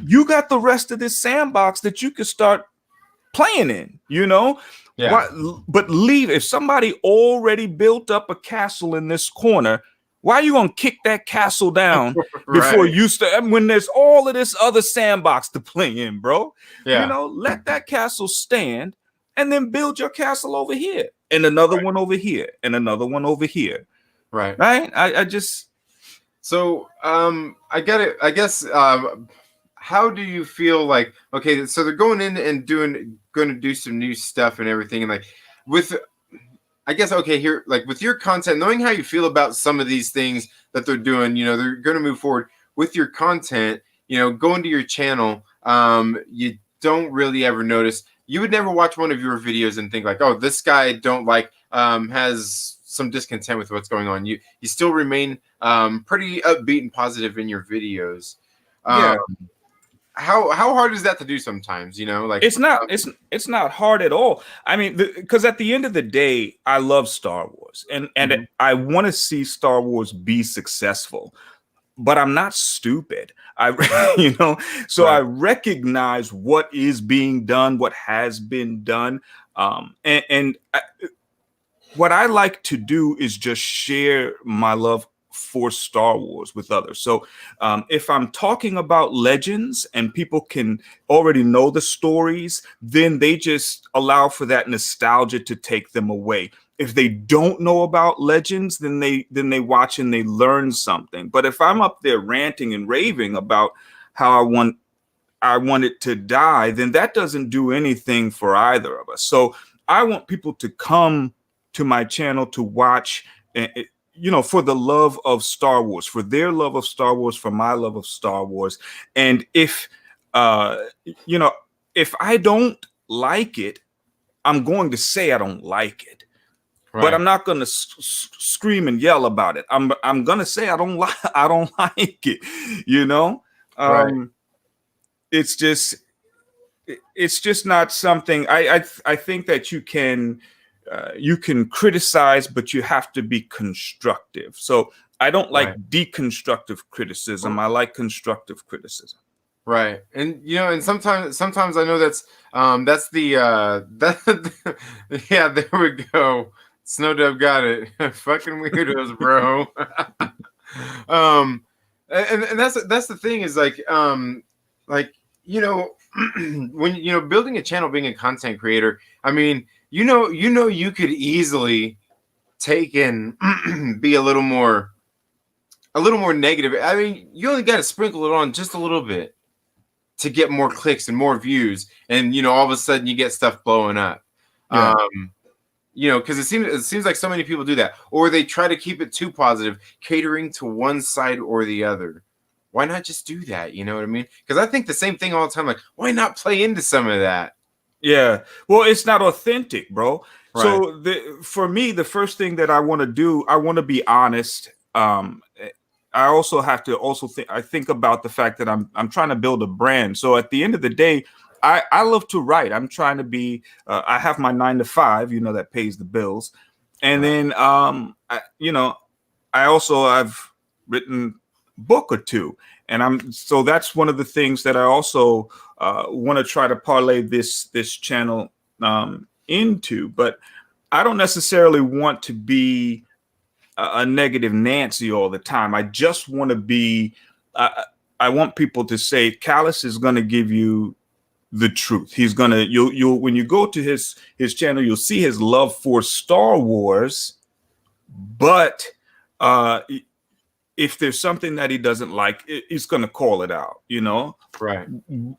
Speaker 2: you got the rest of this sandbox that you could start playing in,
Speaker 1: Yeah.
Speaker 2: But if somebody already built up a castle in this corner, why are you gonna kick that castle down before you start? When there's all of this other sandbox to play in, bro?
Speaker 1: Yeah.
Speaker 2: Let that castle stand, and then build your castle over here, and another one over here, and another one over here.
Speaker 1: Right.
Speaker 2: I just.
Speaker 1: So I get it. I guess. How do you feel like? Okay, so they're going in and going to do some new stuff and everything, and like with. I guess, okay, here, like with your content, knowing how you feel about some of these things that they're doing, they're going to move forward with your content, going to your channel, you don't really ever notice. You would never watch one of your videos and think like, oh, this guy I don't like, has some discontent with what's going on. You still remain pretty upbeat and positive in your videos.
Speaker 2: Yeah.
Speaker 1: How hard is that to do sometimes? Like
Speaker 2: it's not hard at all. I mean, because at the end of the day, I love Star Wars, and
Speaker 1: Mm-hmm.
Speaker 2: I want to see Star Wars be successful, but I'm not stupid. So
Speaker 1: Right.
Speaker 2: I recognize what is being done, what has been done, what I like to do is just share my love for Star Wars with others. So if I'm talking about Legends and people can already know the stories, then they just allow for that nostalgia to take them away. If they don't know about Legends, then they watch and they learn something. But if I'm up there ranting and raving about how I want it to die, then that doesn't do anything for either of us. So I want people to come to my channel to watch, for the love of Star Wars, for their love of Star Wars, for my love of Star Wars. And if I don't like it, I'm going to say I don't like it.
Speaker 1: Right.
Speaker 2: But I'm not going to scream and yell about it. I'm going to say I don't like it.
Speaker 1: Right.
Speaker 2: It's just not something. I think that you can criticize, but you have to be constructive. So I don't like deconstructive criticism. I like constructive criticism.
Speaker 1: Right. And and sometimes I know that's the yeah, there we go. Snow Dove got it. Fucking weirdos, bro. And that's the thing is like when building a channel, being a content creator, I mean, you could easily take and be a little more negative. I mean, you only got to sprinkle it on just a little bit to get more clicks and more views, and all of a sudden you get stuff blowing up.
Speaker 2: Yeah.
Speaker 1: Because it seems like so many people do that, or they try to keep it too positive, catering to one side or the other. Why not just do that? You know what I mean? Because I think the same thing all the time. Like, why not play into some of that?
Speaker 2: Yeah. Well, it's not authentic, bro.
Speaker 1: Right.
Speaker 2: So for me, the first thing that I want to do, I want to be honest. I also have to think about the fact that I'm trying to build a brand. So at the end of the day, I love to write. I'm trying to be. I have my 9-to-5, that pays the bills, and then I've written a book or two, and so that's one of the things that I also want to try to parlay this channel into. But I don't necessarily want to be a negative Nancy all the time. I just want to be. I want people to say Callus is going to give you the truth. He's gonna you'll when you go to his channel, you'll see his love for Star Wars, but if there's something that he doesn't like, he's going to call it out, you know,
Speaker 1: right,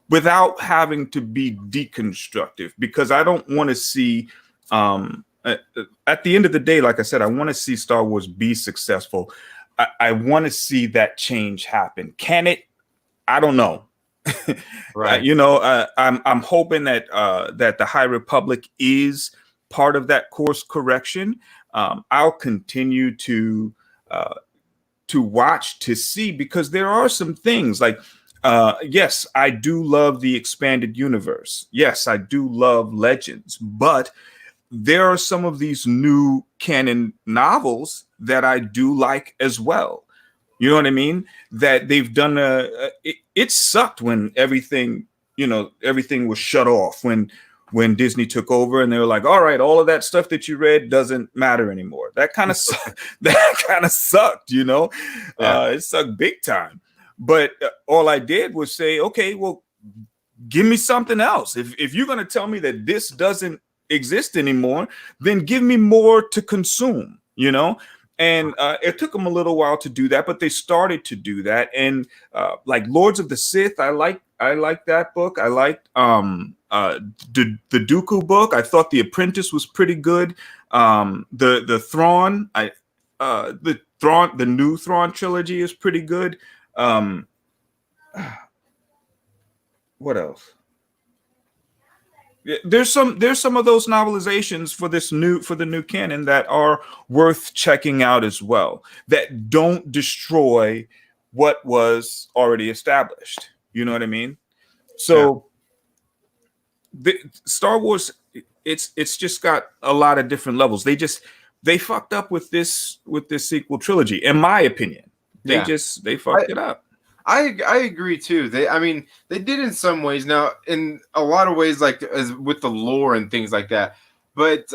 Speaker 2: without having to be deconstructive, because I don't want to see, at the end of the day, like I said, I want to see Star Wars be successful. I want to see that change happen. Can it? I don't know.
Speaker 1: right.
Speaker 2: You know, I'm hoping that that the High Republic is part of that course correction. I'll continue to watch to see, because there are some things like, yes, I do love the expanded universe. Yes, I do love Legends, but there are some of these new canon novels that I do like as well. You know what I mean? That they've done it sucked when everything, you know, everything was shut off when Disney took over, and they were like, all right, all of that stuff that you read doesn't matter anymore. That kind of that kind of sucked, you know.
Speaker 1: Yeah.
Speaker 2: It sucked big time. But all I did was say, okay, well, give me something else. If you're going to tell me that this doesn't exist anymore, then give me more to consume, you know. And it took them a little while to do that, but they started to do that. And like Lords of the Sith, I like that book. I liked the Dooku book. I thought The Apprentice was pretty good. The Thrawn, the new Thrawn trilogy is pretty good. What else? There's some of those novelizations for the new canon that are worth checking out as well, that don't destroy what was already established. You know what I mean? So Star Wars, it's just got a lot of different levels. They fucked up with this sequel trilogy, in my opinion. They fucked it up.
Speaker 1: I agree too. I mean, they did in some ways. Now, in a lot of ways, like as with the lore and things like that. But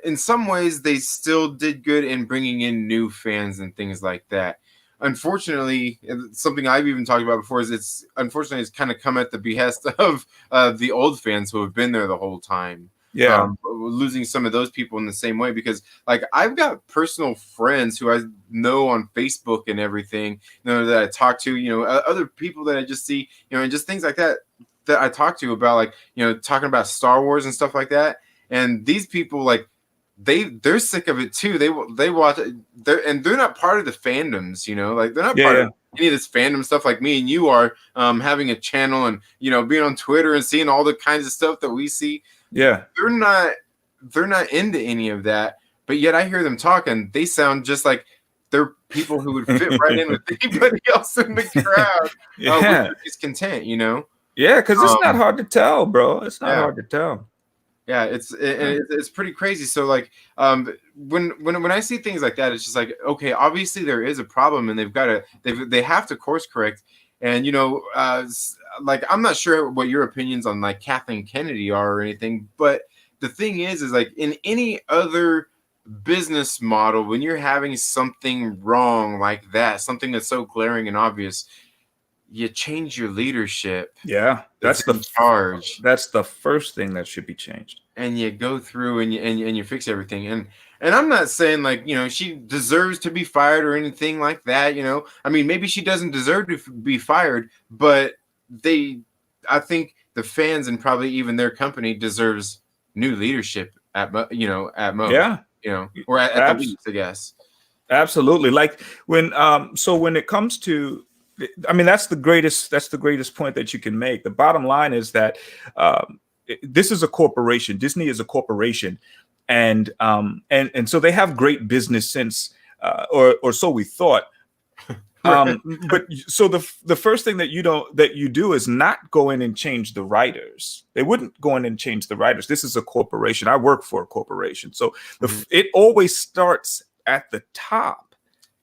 Speaker 1: in some ways, they still did good in bringing in new fans and things like that. Unfortunately, something I've even talked about before is it's kind of come at the behest of the old fans who have been there the whole time.
Speaker 2: Yeah.
Speaker 1: Losing some of those people in the same way, because like I've got personal friends who I know on Facebook and everything, you know, that I talk to, you know, other people that I just see, you know, and just things like that I talk to about, like, you know, talking about Star Wars and stuff like that. And these people, like, they're sick of it too. They watch it, they're not part of the fandoms, you know, like they're not part of any of this fandom stuff like me and you are, having a channel and, you know, being on Twitter and seeing all the kinds of stuff that we see.
Speaker 2: Yeah,
Speaker 1: they're not into any of that, but yet I hear them talking. They sound just like they're people who would fit right in with anybody else in the crowd. With discontent, you know.
Speaker 2: Yeah, because it's not hard to tell, bro. It's not hard to tell.
Speaker 1: Yeah, it's pretty crazy. So like, when I see things like that, it's just like, okay, obviously there is a problem, and they have to course correct. And, you know, like, I'm not sure what your opinions on like Kathleen Kennedy are or anything, but the thing is like in any other business model, when you're having something wrong like that, something that's so glaring and obvious, you change your leadership.
Speaker 2: Yeah, that's the
Speaker 1: charge.
Speaker 2: That's the first thing that should be changed.
Speaker 1: And you go through and you fix everything. And I'm not saying, like, you know, she deserves to be fired or anything like that, you know. I mean, maybe she doesn't deserve to be fired, but I think the fans and probably even their company deserves new leadership at most. Yeah, you know, or at the least, I guess.
Speaker 2: Absolutely. Like when it comes to, I mean, that's the greatest point that you can make. The bottom line is that this is a corporation. Disney is a corporation, and so they have great business sense, or so we thought. But so the first thing that you do is not go in and change the writers. They wouldn't go in and change the writers. This is a corporation. I work for a corporation, so it always starts at the top,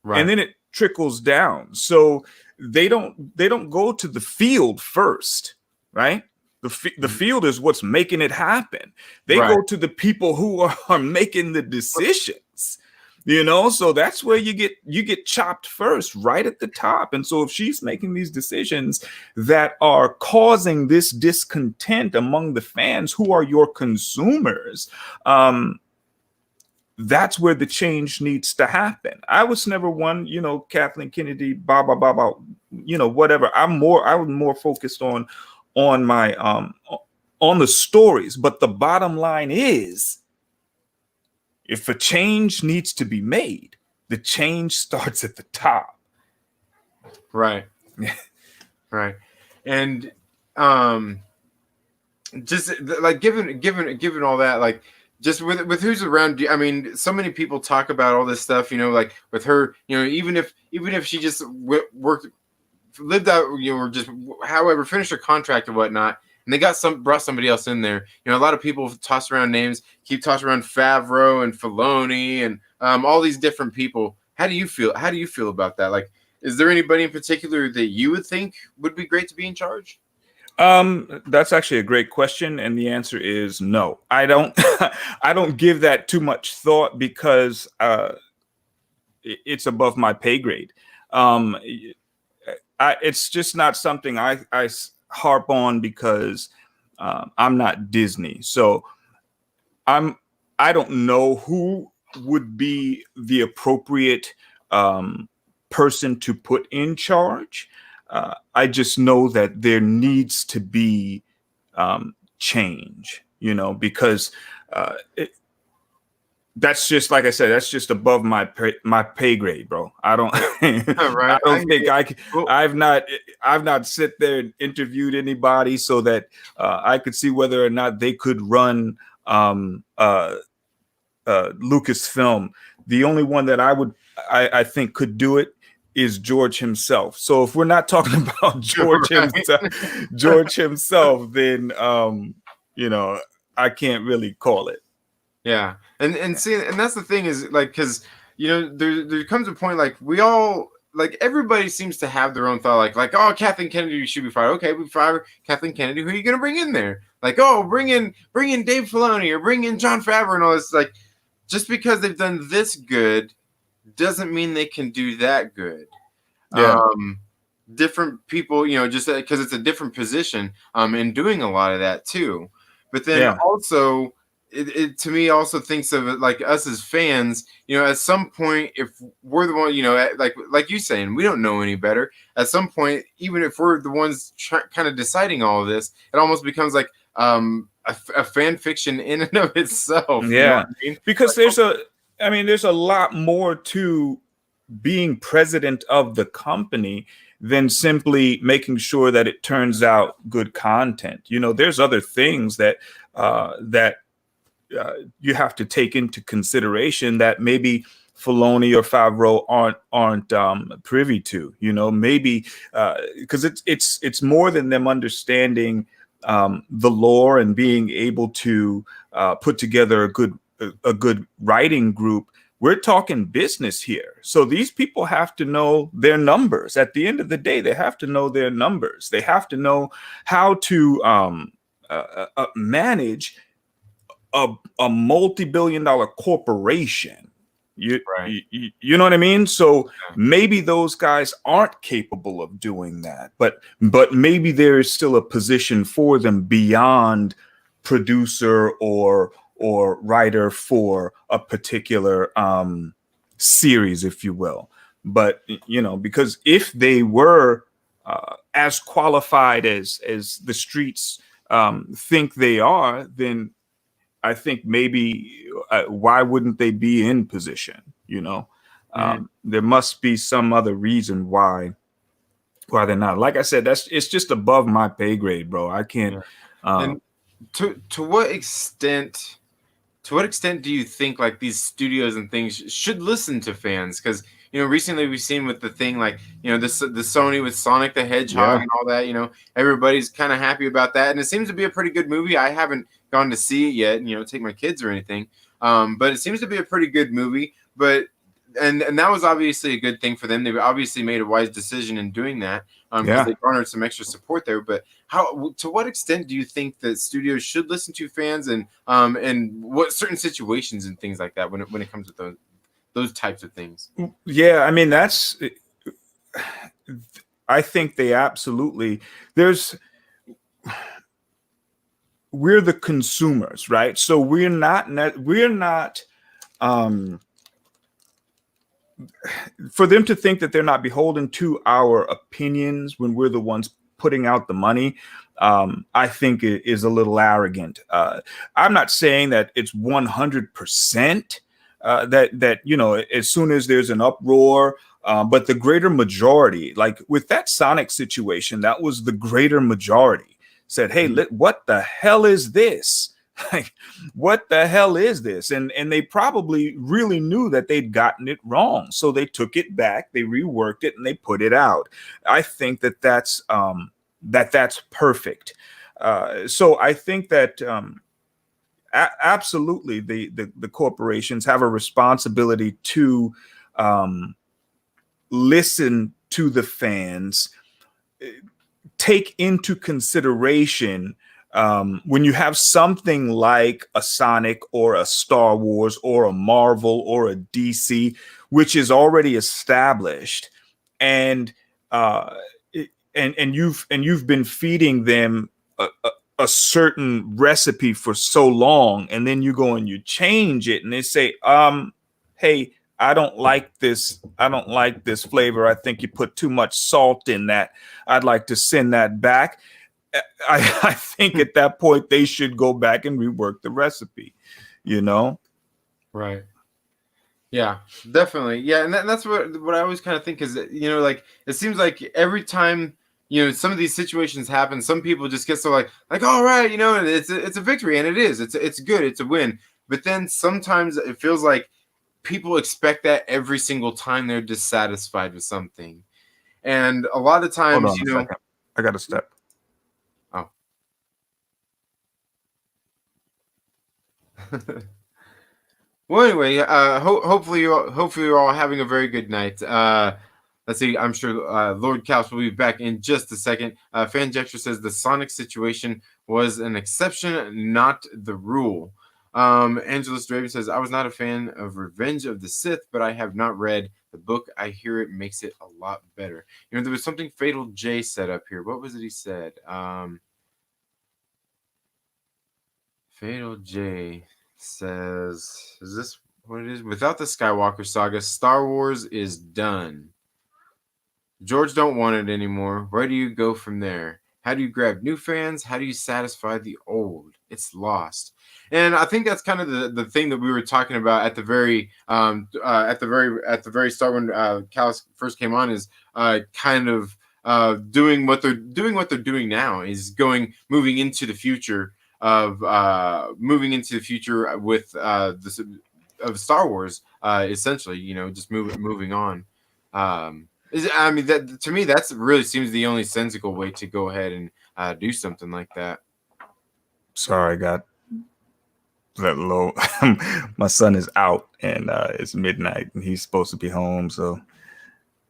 Speaker 2: right, and then it trickles down. So they don't go to the field first, right? The field is what's making it happen. They go to the people who are making the decisions, you know. So that's where you get chopped first, right at the top. And so if she's making these decisions that are causing this discontent among the fans, who are your consumers, that's where the change needs to happen. I was never one, Kathleen Kennedy, blah blah blah blah, whatever. I was more focused on my on the stories. But the bottom line is, if a change needs to be made, the change starts at the top.
Speaker 1: Right. Right. And just like given all that, like just with who's around you, I mean, so many people talk about all this stuff, like with her, even if she just lived out, or just however finished her contract or whatnot, and they brought somebody else in there. A lot of people toss around names, keep tossing around Favreau and Filoni and all these different people. How do you feel? How do you feel about that? Like, is there anybody in particular that you would think would be great to be in charge?
Speaker 2: That's actually a great question, and the answer is no. I don't. I don't give that too much thought because it's above my pay grade. It's just not something I harp on because I'm not Disney. So I don't know who would be the appropriate person to put in charge. I just know that there needs to be change, because that's just, like I said, that's just above my pay grade, bro. I don't,
Speaker 1: Right.
Speaker 2: I don't think I've not sit there and interviewed anybody so that I could see whether or not they could run Lucasfilm. The only one that I think could do it is George himself. So if we're not talking about George himself, then I can't really call it.
Speaker 1: Yeah, and see, and that's the thing is, like, because there comes a point, like, we all, like, everybody seems to have their own thought, like oh, Kathleen Kennedy should be fired. Okay, we fire Kathleen Kennedy. Who are you gonna bring in there? Like, oh, bring in Dave Filoni or bring in Jon Favreau and all this. Like, just because they've done this good doesn't mean they can do that good.
Speaker 2: Yeah.
Speaker 1: Different people, just because it's a different position, in doing a lot of that too. But then also, it to me also thinks of it like us as fans. At some point, if we're the one, like you saying, we don't know any better. At some point, even if we're the ones kind of deciding all of this, it almost becomes like a fan fiction in and of itself.
Speaker 2: Yeah,
Speaker 1: you know what I mean?
Speaker 2: because there's a lot more to being president of the company than simply making sure that it turns out good content. There's other things that you have to take into consideration that maybe Filoni or Favreau aren't privy to. Maybe because it's more than them understanding the lore and being able to put together a good writing group. We're talking business here. So these people have to know their numbers. At the end of the day, they have to know their numbers. They have to know how to manage a multi-billion-dollar corporation. You know what I mean? So maybe those guys aren't capable of doing that, but maybe there is still a position for them beyond producer or writer for a particular series, if you will. But because if they were as qualified as the streets think they are, then I think maybe why wouldn't they be in position? There must be some other reason why they're not. Like I said, it's just above my pay grade, bro. I can't.
Speaker 1: And to what extent do you think like these studios and things should listen to fans? Because recently we've seen with the thing like the Sony with Sonic the Hedgehog and all that. Everybody's kind of happy about that, and it seems to be a pretty good movie. I haven't gone to see it yet, take my kids or anything, but it seems to be a pretty good movie. But and that was obviously a good thing for them. They obviously made a wise decision in doing that because they garnered some extra support there. But to what extent do you think that studios should listen to fans, and what certain situations and things like that when it comes to those types of things?
Speaker 2: Yeah, I mean I think they absolutely. We're the consumers, right? So we're not for them to think that they're not beholden to our opinions when we're the ones putting out the money, I think it is a little arrogant. I'm not saying that it's 100% that you know, as soon as there's an uproar, but the greater majority, like with that Sonic situation, that was the greater majority said, "Hey, what the hell is this?" Like, what the hell is this? And they probably really knew that they'd gotten it wrong, so they took it back, they reworked it, and they put it out. I think that that's perfect. So I think that absolutely the corporations have a responsibility to listen to the fans, take into consideration when you have something like a Sonic or a Star Wars or a Marvel or a DC, which is already established, and you've been feeding them a certain recipe for so long, and then you go and you change it, and they say, "Hey, I don't like this. I don't like this flavor. I think you put too much salt in that. I'd like to send that back." I think at that point they should go back and rework the recipe, you know?
Speaker 1: Right. Yeah, definitely. Yeah, and that's what I always kind of think is that, you know, like it seems like every time, you know, some of these situations happen, some people just get so like, all right, you know, it's a victory, and it is. It's good. It's a win. But then sometimes it feels like people expect that every single time they're dissatisfied with something. And a lot of times,
Speaker 2: Hold on a second. I got to step.
Speaker 1: Oh. Well, anyway, hopefully you're all having a very good night. Let's see. I'm sure Lord Couch will be back in just a second. Fanjector says the Sonic situation was an exception, not the rule. Angelus Draven says, I was not a fan of Revenge of the Sith, but I have not read the book. I hear it makes it a lot better. You know, there was something Fatal J said up here. What was it he said? Fatal J says, is this what it is? Without the Skywalker saga, Star Wars is done. George don't want it anymore. Where do you go from there? How do you grab new fans? How do you satisfy the old? It's lost. And I think that's kind of the thing that we were talking about at the very start when Callus first came on, is kind of doing what they're doing now, is moving into the future with this of Star Wars, essentially, you know, just moving on. I mean, that to me, that's really seems the only sensible way to go ahead and do something like that.
Speaker 2: Sorry, I got that low. My son is out, and it's midnight, and he's supposed to be home, so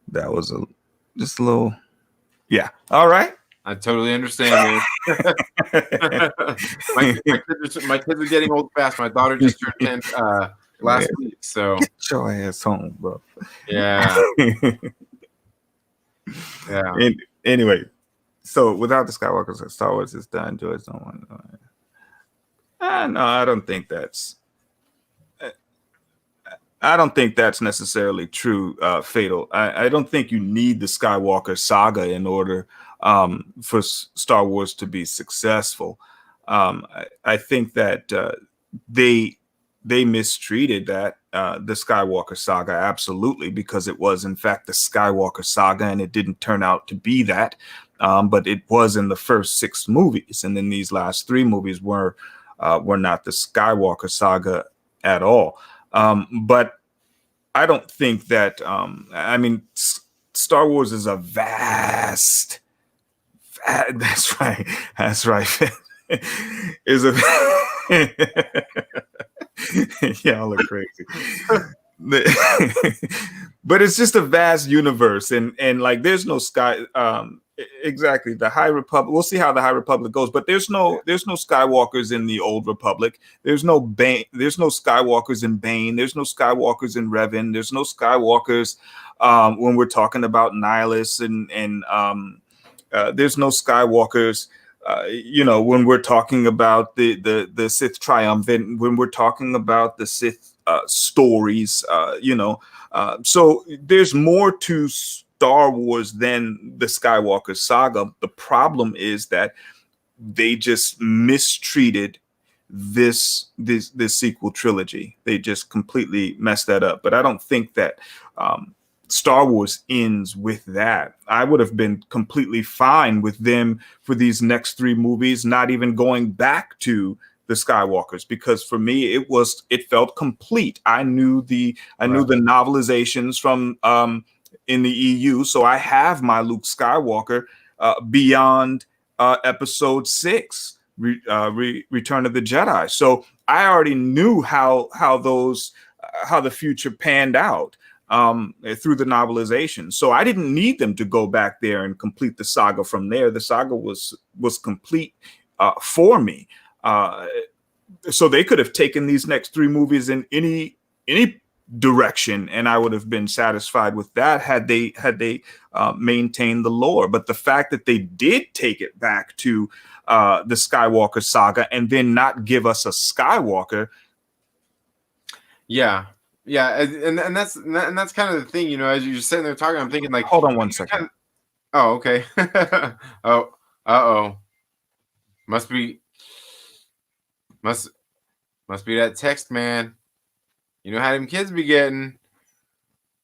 Speaker 2: that was just a little. Yeah. All right.
Speaker 1: I totally understand, man. my kids are getting old fast. My daughter just turned 10 last week, so
Speaker 2: get your ass home, bro.
Speaker 1: Yeah. Yeah.
Speaker 2: And anyway, so without the Skywalker, Star Wars is done. George don't want to. No, I don't think that's. I don't think that's necessarily true, Fatal. I don't think you need the Skywalker saga in order for Star Wars to be successful. I think that they mistreated that the Skywalker saga, absolutely, because it was in fact the Skywalker saga, and it didn't turn out to be that. But it was in the first 6 movies, and then these last 3 movies were not the Skywalker saga at all. But I don't think that. I mean, Star Wars is a vast. That's right. That's right. Is a. Y'all are crazy. But it's just a vast universe, and like there's no sky. Exactly, the High Republic. We'll see how the High Republic goes, but there's no Skywalkers in the Old Republic. There's no Skywalkers in Bane. There's no Skywalkers in Revan. There's no Skywalkers when we're talking about Nihilus, and there's no Skywalkers when we're talking about the Sith triumphant, when we're talking about the Sith stories, so there's more to Star Wars than the Skywalker saga. The problem is that they just mistreated this sequel trilogy. They just completely messed that up. But I don't think that Star Wars ends with that. I would have been completely fine with them for these next three movies, not even going back to the Skywalkers, because for me it felt complete. I knew the novelizations from in the EU, so I have my Luke Skywalker beyond Episode 6, Return of the Jedi. So I already knew how the future panned out through the novelization. So I didn't need them to go back there and complete the saga from there. The saga was complete for me. So they could have taken these next three movies in any direction, and I would have been satisfied with that had they maintained the lore. But the fact that they did take it back to the Skywalker saga and then not give us a Skywalker.
Speaker 1: Yeah. And that's kind of the thing, as you're sitting there talking, I'm thinking like,
Speaker 2: hold on one second.
Speaker 1: Oh, okay. Oh, uh-oh. Must be that text, man. You know how them kids be getting.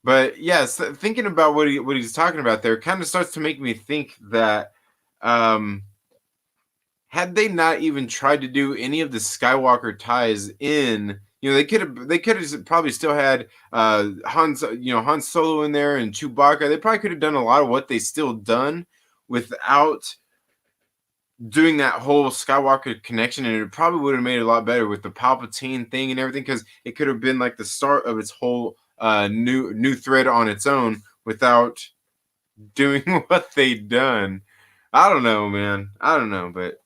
Speaker 1: But yes, thinking about what he's talking about there kind of starts to make me think that had they not even tried to do any of the Skywalker ties in, they could have probably still had Han Solo in there and Chewbacca. They probably could have done a lot of what they still done without doing that whole Skywalker connection, and it probably would have made it a lot better with the Palpatine thing and everything, because it could have been like the start of its whole new thread on its own without doing what they done. I don't know, man. I don't know, but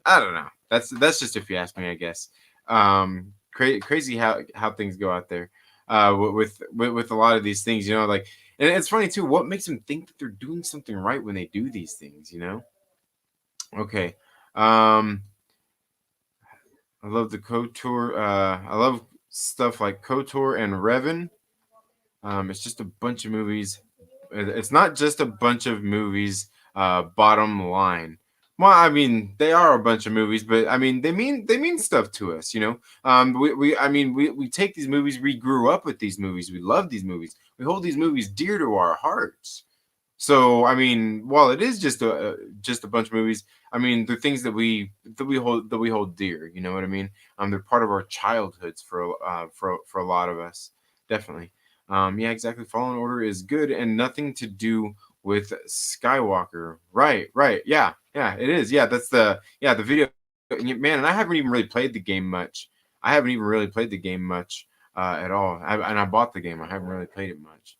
Speaker 1: I don't know. That's just if you ask me, I guess. Crazy how things go out there with a lot of these things, like, and it's funny too. What makes them think that they're doing something right when they do these things, Okay. I love the KOTOR. I love stuff like KOTOR and Revan. It's just a bunch of movies. It's not just a bunch of movies. Bottom line. Well, I mean, they are a bunch of movies, but I mean, they mean stuff to us, we take these movies. We grew up with these movies. We love these movies. We hold these movies dear to our hearts. So, I mean, while it is just a bunch of movies, I mean, they're things that we hold dear. You know what I mean? They're part of our childhoods for a lot of us, definitely. Yeah, exactly. Fallen Order is good and nothing to do with Skywalker. Right. Yeah, it is. Yeah, that's the video. Man, and I haven't even really played the game much. At all. I bought the game. I haven't really played it much.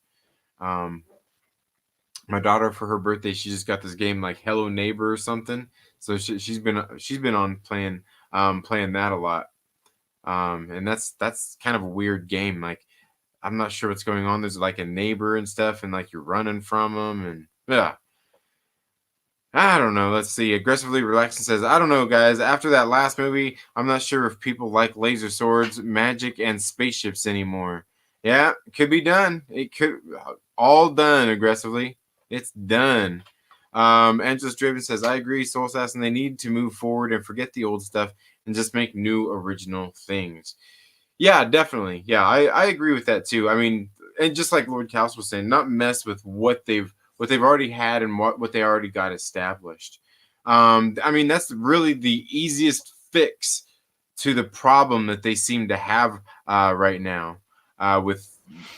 Speaker 1: My daughter, for her birthday, she just got this game like Hello Neighbor or something. So she's been on playing that a lot. And that's kind of a weird game. Like, I'm not sure what's going on. There's like a neighbor and stuff, and like you're running from them, and yeah. I don't know. Let's see. Aggressively Relaxing says, I don't know, guys. After that last movie, I'm not sure if people like laser swords, magic, and spaceships anymore. Yeah, it could be done. It could all done. Aggressively. It's done. Angelus Draven says, I agree, Soul Assassin. They need to move forward and forget the old stuff and just make new original things. Yeah, definitely. Yeah, I agree with that too. I mean, and just like Lord Kaus was saying, not mess with what they've already had and what they already got established. I mean, that's really the easiest fix to the problem that they seem to have right now with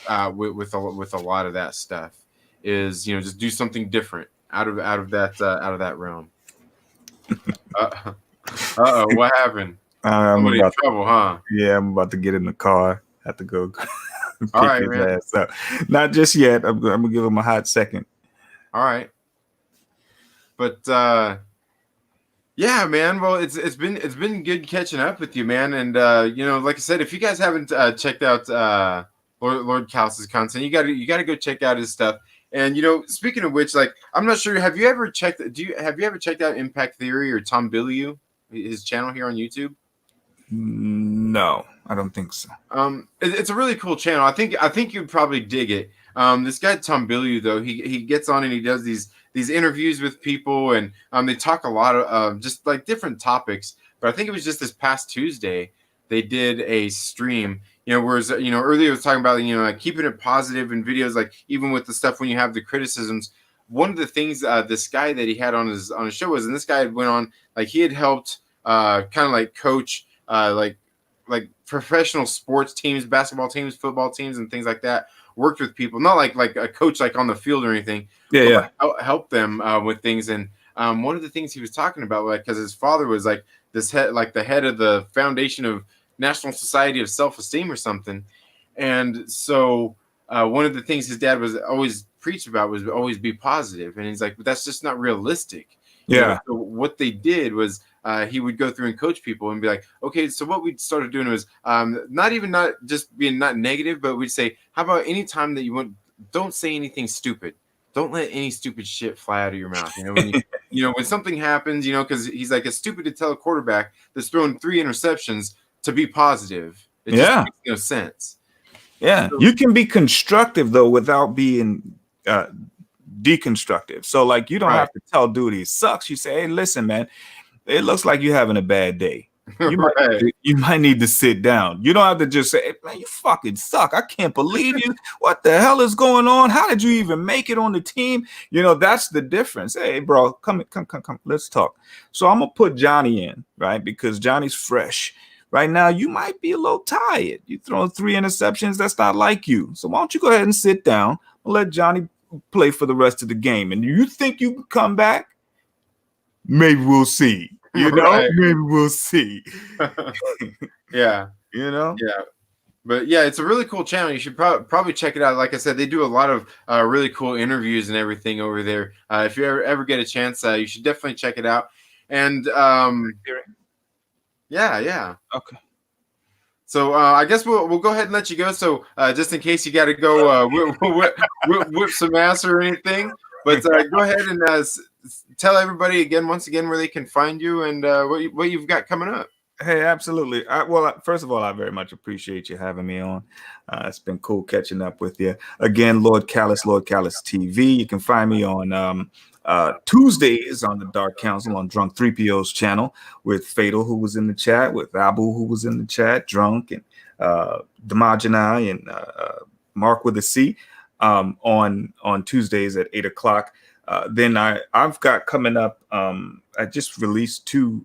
Speaker 1: a lot of that stuff. Is just do something different out of that realm. What happened? Somebody in trouble, huh?
Speaker 2: Yeah, I'm about to get in the car. Have to go pick
Speaker 1: all right,
Speaker 2: his
Speaker 1: man.
Speaker 2: ass up. Not just yet. I'm gonna give him a hot second.
Speaker 1: All right, but yeah, man. Well, it's been good catching up with you, man. And like I said, if you guys haven't checked out Lord Kaus's content, you gotta go check out his stuff. And speaking of which, like, I'm not sure. Have you ever checked? Have you ever checked out Impact Theory or Tom Bilyeu, his channel here on YouTube?
Speaker 2: No, I don't think so.
Speaker 1: It's a really cool channel. I think you'd probably dig it. This guy Tom Bilyeu, though, he gets on and he does these interviews with people, and they talk a lot of just like different topics. But I think it was just this past Tuesday they did a stream. Whereas earlier I was talking about like keeping it positive in videos, like even with the stuff when you have the criticisms. One of the things this guy that he had on his show was, and this guy went on, like, he had helped kind of like coach like professional sports teams, basketball teams, football teams, and things like that. Worked with people, not like a coach like on the field or anything.
Speaker 2: Yeah.
Speaker 1: Like help them with things. And one of the things he was talking about, like, because his father was like this head, like the head of the foundation of National Society of Self-Esteem or something. And so one of the things his dad was always preached about was always be positive. And he's like, but that's just not realistic.
Speaker 2: Yeah.
Speaker 1: So what they did was he would go through and coach people and be like, okay, so what we started doing was not just being not negative, but we'd say, how about any time that you want, don't say anything stupid. Don't let any stupid shit fly out of your mouth. When something happens, because he's like, it's stupid to tell a quarterback that's throwing 3 interceptions to be positive. It just makes no sense.
Speaker 2: Yeah. So, you can be constructive though without being deconstructive. So like, you don't have to tell dude he sucks. You say, hey, listen, man, it looks like you're having a bad day. You might need to sit down. You don't have to just say, man, you fucking suck. I can't believe you. What the hell is going on? How did you even make it on the team? That's the difference. Hey, bro, come. Let's talk. So I'm going to put Johnny in, right? Because Johnny's fresh. Right now, you might be a little tired. You throwing 3 interceptions. That's not like you. So why don't you go ahead and sit down and let Johnny play for the rest of the game? And you think you can come back? Maybe we'll see. Maybe we'll see.
Speaker 1: Yeah.
Speaker 2: Yeah.
Speaker 1: But yeah, it's a really cool channel. You should probably check it out. Like I said, they do a lot of really cool interviews and everything over there. If you ever get a chance, you should definitely check it out. And yeah.
Speaker 2: Okay.
Speaker 1: So I guess we'll go ahead and let you go. So just in case you got to go whip some ass or anything, but go ahead and tell everybody once again where they can find you and what you've got coming up.
Speaker 2: Hey, absolutely. First of all, I very much appreciate you having me on. It's been cool catching up with you. Again, Lord Callis TV. You can find me on Tuesdays on the Dark Council on Drunk 3PO's channel with Fatal, who was in the chat, with Abu, who was in the chat, Drunk, and Damajanai and Mark with a C on Tuesdays at 8 o'clock. Then I've got coming up, I just released 2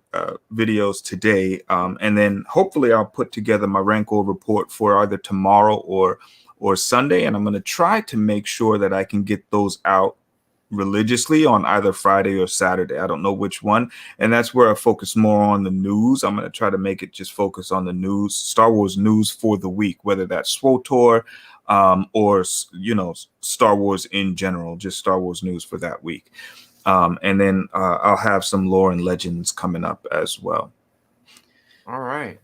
Speaker 2: videos today, and then hopefully I'll put together my Rancor report for either tomorrow or Sunday, and I'm going to try to make sure that I can get those out religiously on either Friday or Saturday. I don't know which one, and that's where I focus more on the news. I'm going to try to make it just focus on the news, Star Wars news for the week, whether that's SWTOR, or Star Wars in general, just Star Wars news for that week. And then I'll have some lore and legends coming up as well.
Speaker 1: All right.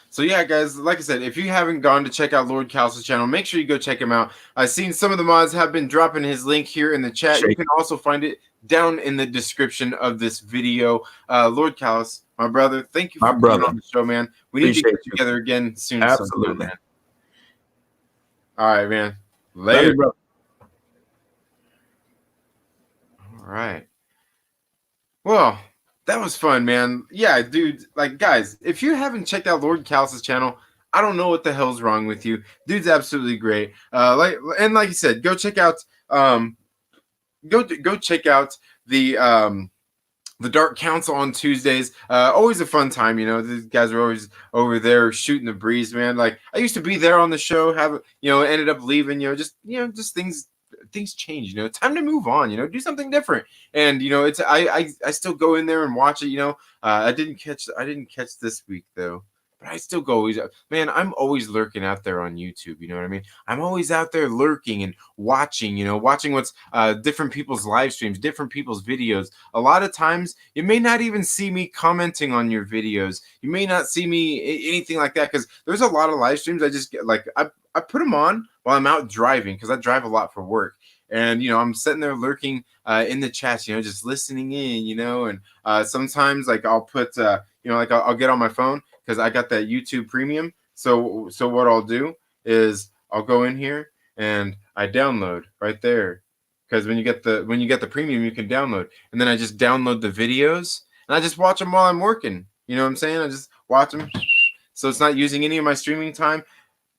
Speaker 1: So yeah, guys, like I said, if you haven't gone to check out Lord Callis' channel, make sure you go check him out. I've seen some of the mods have been dropping his link here in the chat. You can also find it down in the description of this video. Lord Callis, my brother, thank you for being on the show, man. We need to get together again soon.
Speaker 2: Absolutely.
Speaker 1: Man. All right, man. Later, bro. All right. Well, that was fun, man. Yeah, dude. Like, guys, if you haven't checked out Lord Callis' channel, I don't know what the hell's wrong with you. Dude's absolutely great. Like you said, go check out go check out the Dark Council on Tuesdays. Always a fun time, These guys are always over there shooting the breeze, man. Like, I used to be there on the show, ended up leaving, just things change, time to move on, do something different. And it's I still go in there and watch it. I didn't catch this week though, but I still go. Man, I'm always lurking out there on YouTube. You know what I mean? I'm always out there lurking and watching. Watching what's different people's live streams, different people's videos. A lot of times, you may not even see me commenting on your videos. You may not see me anything like that, because there's a lot of live streams I just get, like, I put them on while I'm out driving, because I drive a lot for work. And I'm sitting there lurking in the chats, just listening in, and sometimes like I'll put like I'll get on my phone because I got that YouTube Premium. So what I'll do is I'll go in here and I download right there, because when you get the premium, you can download, and then I just download the videos and I just watch them while I'm working. You know what I'm saying? I just watch them, so it's not using any of my streaming time.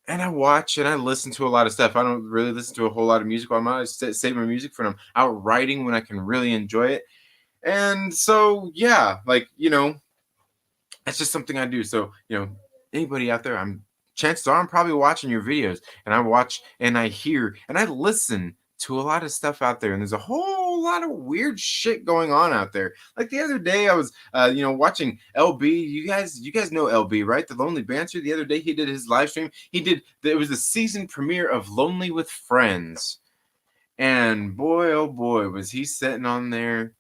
Speaker 1: And I watch and I listen to a lot of stuff. I don't really listen to a whole lot of music while I'm out. I save my music for when I'm out writing, when I can really enjoy it. And so, yeah, like, that's just something I do. So, anybody out there, chances are I'm probably watching your videos, and I watch and I hear and I listen to a lot of stuff out there, and there's a whole lot of weird shit going on out there. Like the other day I was watching LB. You guys know LB, right? The Lonely Banter. The other day he did his live stream. It was the season premiere of Lonely with Friends. And boy, oh boy, was he sitting on there.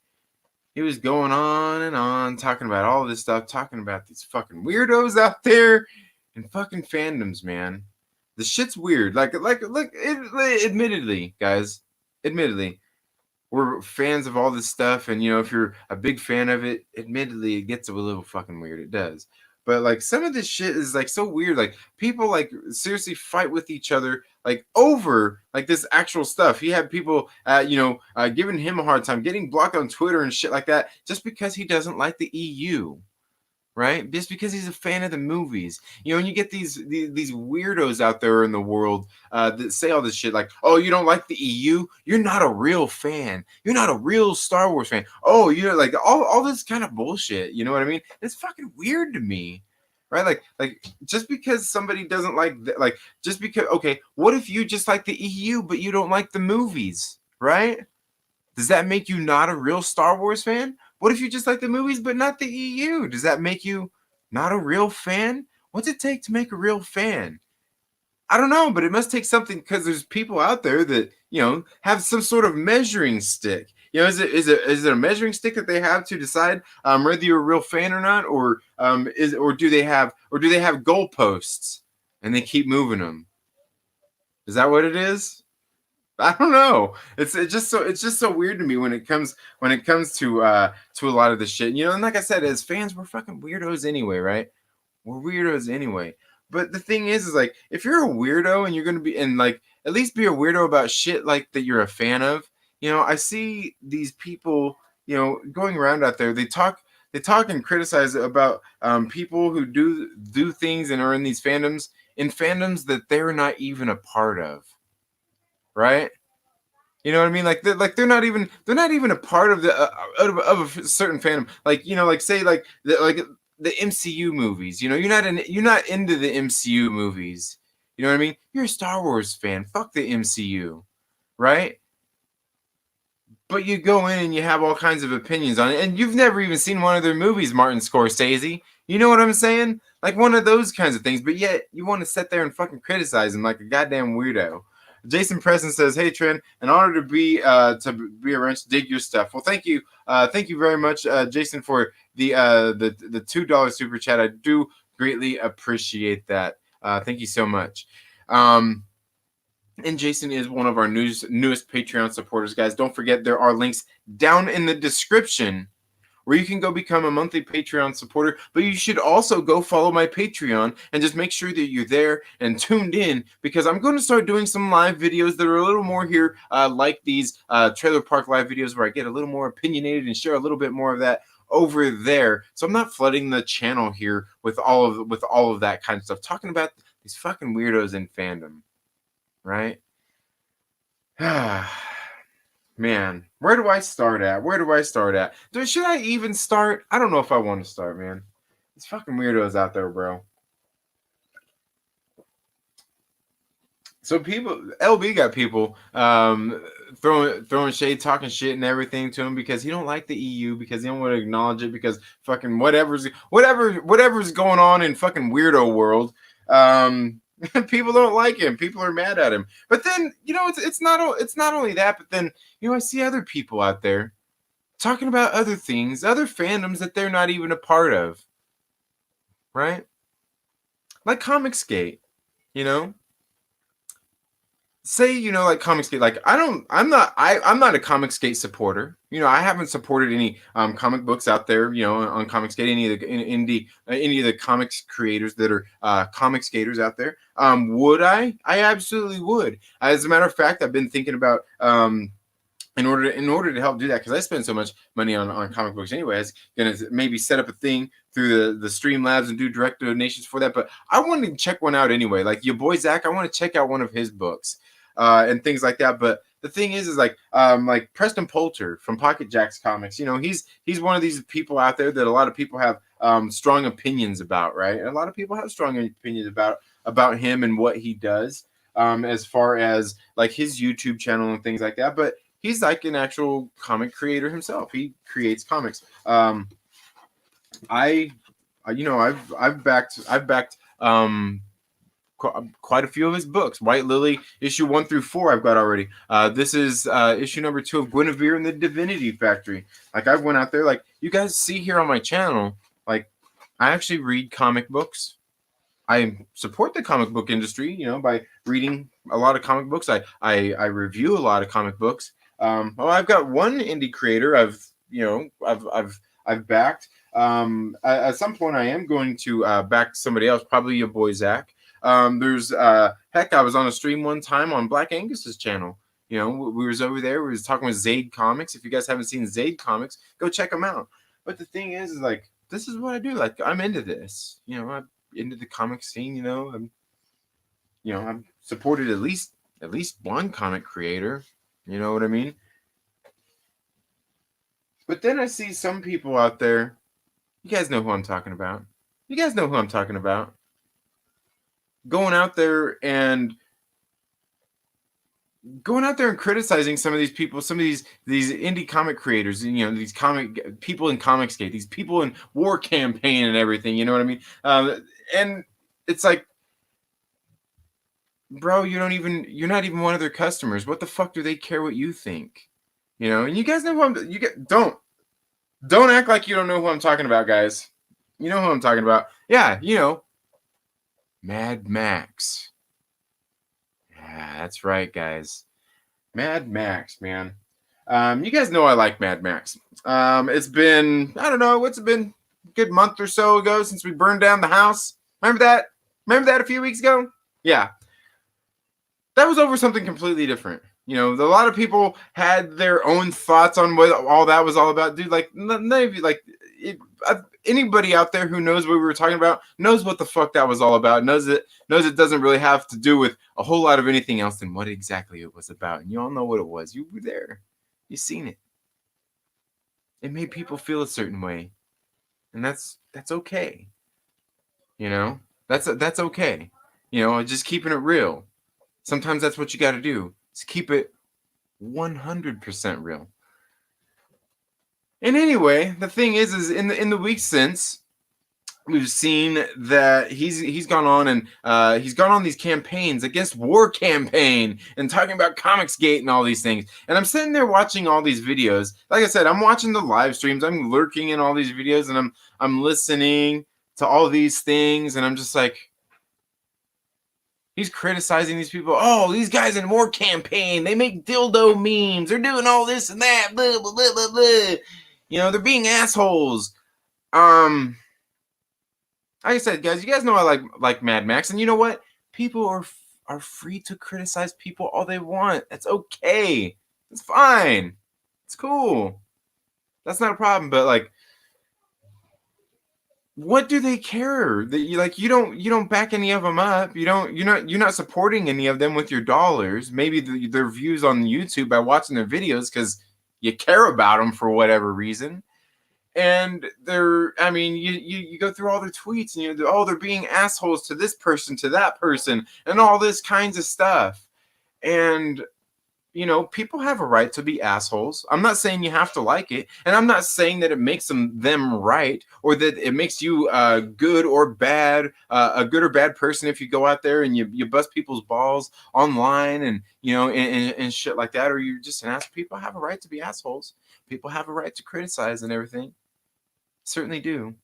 Speaker 1: He was going on and on, talking about all this stuff, talking about these fucking weirdos out there and fucking fandoms, man. The shit's weird. Admittedly, guys, we're fans of all this stuff, and if you're a big fan of it, admittedly, it gets a little fucking weird. It does. But like some of this shit is like so weird. Like people like seriously fight with each other like over like this actual stuff. He had people giving him a hard time, getting blocked on Twitter and shit like that, just because he doesn't like the EU. Right? Just because he's a fan of the movies. And you get these weirdos out there in the world that say all this shit like, oh, you don't like the EU? You're not a real fan. You're not a real Star Wars fan. Oh, you're like all this kind of bullshit. You know what I mean? It's fucking weird to me. Right? Like just because somebody doesn't just because, okay, what if you just like the EU but you don't like the movies? Right? Does that make you not a real Star Wars fan? What if you just like the movies but not the EU? Does that make you not a real fan? What's it take to make a real fan? I don't know, but it must take something, because there's people out there that, have some sort of measuring stick. Is it a measuring stick that they have to decide whether you're a real fan or not, or do they have goalposts and they keep moving them? Is that what it is? I don't know. It's just so weird to me when it comes to a lot of this shit. And like I said, as fans, we're fucking weirdos anyway, right? We're weirdos anyway. But the thing is like, if you're a weirdo and you're gonna be, and like at least be a weirdo about shit like that you're a fan of. I see these people, going around out there. They talk and criticize about people who do things and are in these fandoms, that they're not even a part of. Right? You know what I mean? Like they're not even a part of the of a certain fandom. Like like say like the MCU movies. You're not into the MCU movies. You know what I mean? You're a Star Wars fan. Fuck the MCU, right? But you go in and you have all kinds of opinions on it, and you've never even seen one of their movies, Martin Scorsese. You know what I'm saying? Like one of those kinds of things. But yet you want to sit there and fucking criticize him like a goddamn weirdo. Jason Preston says, "Hey Trent, an honor to be around to dig your stuff." Well, thank you very much, Jason, for the $2 super chat. I do greatly appreciate that. Thank you so much. And Jason is one of our newest Patreon supporters, guys. Don't forget, there are links down in the description where you can go become a monthly Patreon supporter, but you should also go follow my Patreon and just make sure that you're there and tuned in, because I'm going to start doing some live videos that are a little more here, like these Trailer Park live videos where I get a little more opinionated and share a little bit more of that over there. So I'm not flooding the channel here with all of that kind of stuff, talking about these fucking weirdos in fandom, right? Man, where do I start at? Should I even start? I don't know if I want to start, man. These fucking weirdos out there, bro. So LB got people throwing shade, talking shit and everything to him because he don't like the EU, because he don't want to acknowledge it, because fucking whatever's going on in fucking weirdo world. People don't like him. People are mad at him. But then, it's not only that, but then, I see other people out there talking about other things, other fandoms that they're not even a part of. Right? Like Comicsgate, say, like Comicsgate, like I'm not a Comicsgate supporter. I haven't supported any comic books out there, on Comicsgate, any of the indie, any of the comics creators that are comic skaters out there. Would I absolutely would. As a matter of fact, I've been thinking about in order to help do that, because I spend so much money on comic books anyway, I was gonna maybe set up a thing through the Streamlabs and do direct donations for that. But I wanted to check one out anyway. Like your boy Zach, I want to check out one of his books and things like that. But the thing is like Preston Poulter from Pocket Jacks Comics. He's one of these people out there that a lot of people have strong opinions about, right? And a lot of people have strong opinions about him and what he does, as far as like his YouTube channel and things like that. But he's like an actual comic creator himself. He creates comics. I've backed quite a few of his books. White Lily issue 1 through 4 I've got already. This is issue number 2 of Guinevere and the Divinity Factory. Like I went out there, like you guys see here on my channel, like I actually read comic books. I support the comic book industry, by reading a lot of comic books. I review a lot of comic books. I've got one indie creator I've backed. At some point, I am going to back somebody else, probably your boy Zach. There's heck, I was on a stream one time on Black Angus's channel. We was over there. We was talking with Zaid Comics. If you guys haven't seen Zaid Comics, go check them out. But the thing is like this is what I do. Like I'm into this. I'm into the comic scene. I've supported at least one comic creator. You know what I mean? But then I see some people out there. You guys know who I'm talking about. Going out there and criticizing some of these people, some of these indie comic creators, these comic people in Comicsgate, these people in War Campaign and everything. You know what I mean? And it's like, bro, you're not even one of their customers. What the fuck do they care what you think? And you guys know who don't act like you don't know who I'm talking about, guys. You know who I'm talking about. Yeah, Mad Max. Yeah, that's right, guys. Mad Max, man. You guys know I like Mad Max. It's been, I don't know, what's it been? A good month or so ago since we burned down the house. Remember that? A few weeks ago? Yeah. That was over something completely different. A lot of people had their own thoughts on what all that was all about. Dude, like, none of you, like, anybody out there who knows what we were talking about knows what the fuck that was all about. Knows it doesn't really have to do with a whole lot of anything else than what exactly it was about. And you all know what it was. You were there. You seen it. It made people feel a certain way, and that's okay. That's okay. Just keeping it real. Sometimes that's what you got to do. Is keep it 100% real. And anyway, the thing is in the weeks since, we've seen that he's gone on and he's gone on these campaigns against War Campaign and talking about Comicsgate and all these things. And I'm sitting there watching all these videos. Like I said, I'm watching the live streams. I'm lurking in all these videos, and I'm listening to all these things, and I'm just like, he's criticizing these people. Oh, these guys in War Campaign, they make dildo memes. They're doing all this and that. Blah, blah, blah, blah, blah. They're being assholes. Like I said, guys, you guys know I like Mad Max. And you know what? People are free to criticize people all they want. That's okay. It's fine. It's cool. That's not a problem. But like, what do they care that you don't back any of them up? You're not supporting any of them with your dollars. Maybe their views on YouTube by watching their videos because you care about them for whatever reason. And you go through all their tweets and they're being assholes to this person, to that person, and all this kinds of stuff. And people have a right to be assholes. I'm not saying you have to like it, and I'm not saying that it makes them right, or that it makes you good or bad, a good or bad person if you go out there and you bust people's balls online and and shit like that, or you're just an ass. People have a right to be assholes. People have a right to criticize and everything. Certainly do.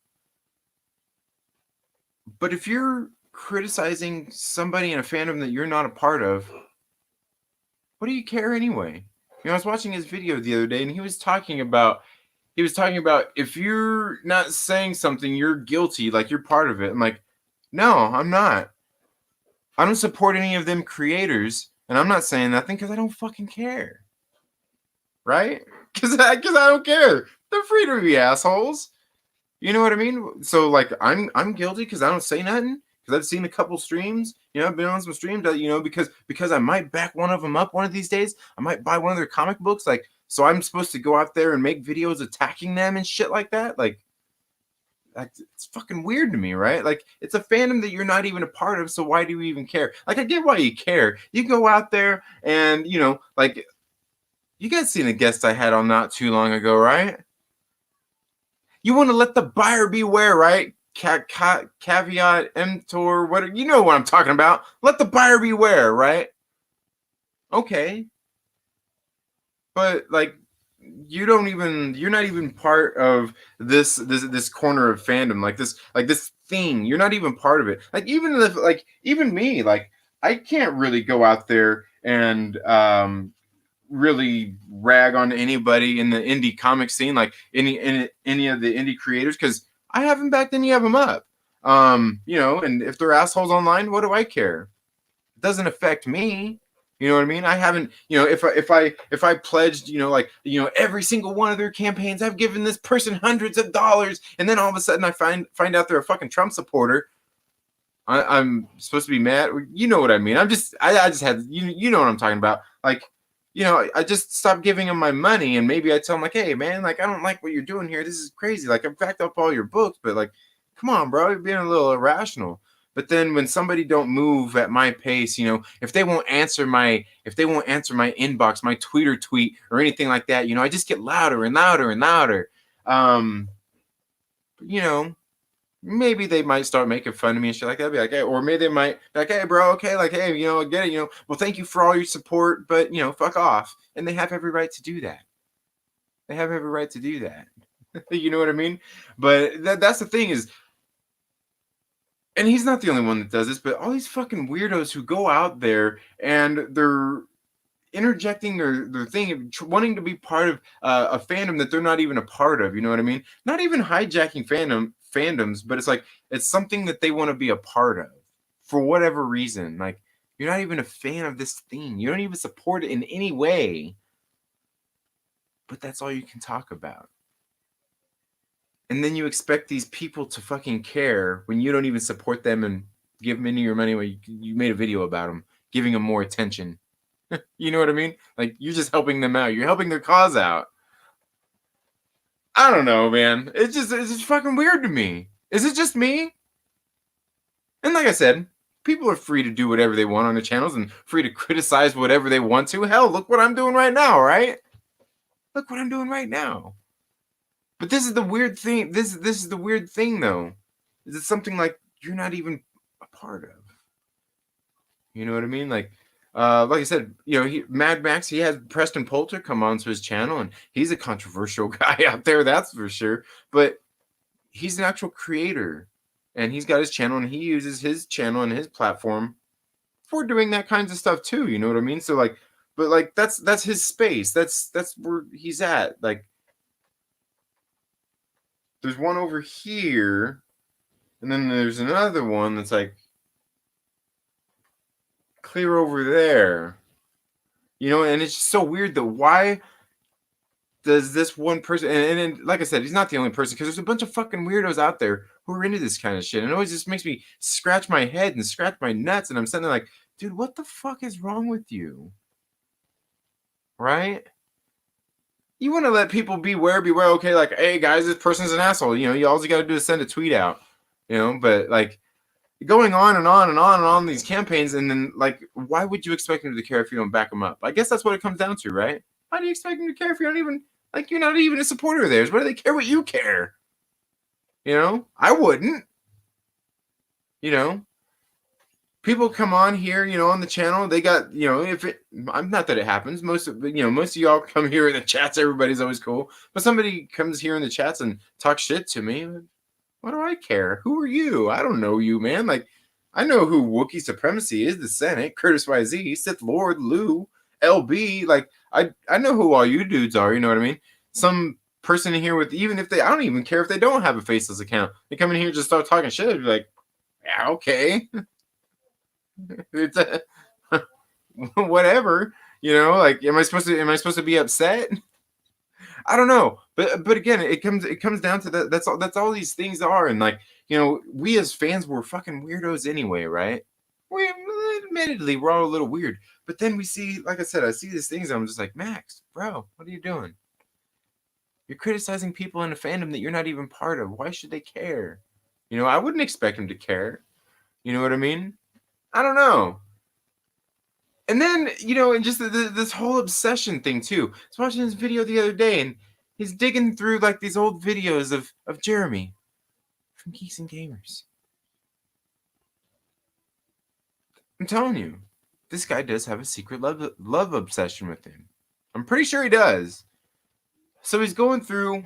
Speaker 1: But if you're criticizing somebody in a fandom that you're not a part of, What do you care anyway? I was watching his video the other day, and he was talking about if you're not saying something, you're guilty, like you're part of it. I'm like, no, I'm not. I don't support any of them creators, and I'm not saying nothing because I don't fucking care. Right? Because I don't care. They're free to be assholes. You know what I mean? So like, I'm guilty because I don't say nothing. Because I've seen a couple streams. I've been on some streams that because I might back one of them up one of these days. I might buy one of their comic books. Like, so I'm supposed to go out there and make videos attacking them and shit like that. Like it's fucking weird to me, right? Like, it's a fandom that you're not even a part of, so why do you even care? Like, I get why you care. You go out there and, like, you guys seen a guest I had on not too long ago, right? You want to let the buyer beware, right? Caveat emptor, what, you know what I'm talking about. Let the buyer beware, right? Okay. But, like, you're not even part of this corner of fandom, like this thing. You're not even part of it. Like, even me, like, I can't really go out there and really rag on anybody in the indie comic scene, like any of the indie creators, because I haven't backed any of them up. And if they're assholes online, what do I care? It doesn't affect me. You know what I mean? I haven't, if I pledged, every single one of their campaigns, I've given this person hundreds of dollars, and then all of a sudden I find out they're a fucking Trump supporter. I'm supposed to be mad. You know what I mean? I just had, you know what I'm talking about. Like, I just stopped giving them my money, and maybe I tell them, like, hey man, like, I don't like what you're doing here. This is crazy. Like, I've backed up all your books, but like, come on, bro, you're being a little irrational. But then when somebody don't move at my pace, if they won't answer my inbox, my tweet or anything like that, I just get louder and louder and louder. Maybe they might start making fun of me and shit like that. Be like, hey, or maybe they might be like, hey, bro, okay, like, hey, I get it, well, thank you for all your support, but fuck off. And they have every right to do that. They have every right to do that. You know what I mean? But that's the thing is. And he's not the only one that does this, but all these fucking weirdos who go out there and they're interjecting their thing, wanting to be part of a fandom that they're not even a part of. You know what I mean? Not even hijacking fandoms, but it's something that they want to be a part of for whatever reason. Like, you're not even a fan of this thing. You don't even support it in any way. But that's all you can talk about. And then you expect these people to fucking care when you don't even support them and give them any of your money when you made a video about them, giving them more attention. You know what I mean? Like, you're just helping them out. You're helping their cause out. I don't know, man. It's just fucking weird to me. Is it just me? And like I said, people are free to do whatever they want on their channels and free to criticize whatever they want to. Hell, look what I'm doing right now, right? Look what I'm doing right now. But this is the weird thing. This is the weird thing, though. Is it something like you're not even a part of? You know what I mean? Like I said, Mad Max, he has Preston Poulter come onto his channel, and he's a controversial guy out there, that's for sure. But he's an actual creator, and he's got his channel, and he uses his channel and his platform for doing that kinds of stuff too. You know what I mean? So like, but like that's his space. That's where he's at. Like, there's one over here, and then there's another one that's like clear over there. And it's just so weird that why does this one person, and like I said, he's not the only person, because there's a bunch of fucking weirdos out there who are into this kind of shit. And it always just makes me scratch my head and scratch my nuts, and I'm sitting there like, dude, what the fuck is wrong with you? Right? You want to let people beware, okay, like, hey guys, this person's an asshole. All you got to do is send a tweet out. But like, going on and on and on and on these campaigns, and then like, why would you expect them to care if you don't back them up? I guess that's what it comes down to, right? Why do you expect them to care if you don't even, like, you're not even a supporter of theirs? What do they care what you care? I wouldn't. People come on here, on the channel. They got, I'm not that it happens. Most of y'all come here in the chats. Everybody's always cool. But somebody comes here in the chats and talks shit to me. What do I care? Who are you? I don't know you, man. Like, I know who Wookiee Supremacy is, the Senate, Curtis YZ, Sith Lord, Lou, LB. Like, I know who all you dudes are. You know what I mean? Some person in here with, even if they, I don't even care if they don't have a faceless account. They come in here and just start talking shit. You're like, yeah, okay. It's whatever. You know, like, am I supposed to be upset? I don't know, but again, it comes down to that. That's all these things are, and like, you know, we as fans were fucking weirdos anyway, right? We admittedly we're all a little weird, but then we see, like I said, I see these things, and I'm just like, Max, bro, what are you doing? You're criticizing people in a fandom that you're not even part of. Why should they care? You know, I wouldn't expect them to care. You know what I mean? I don't know. And then, you know, and just this whole obsession thing too. I was watching this video the other day, and he's digging through like these old videos of Jeremy from Geeks and Gamers. I'm telling you, this guy does have a secret love obsession with him. I'm pretty sure he does. So he's going through,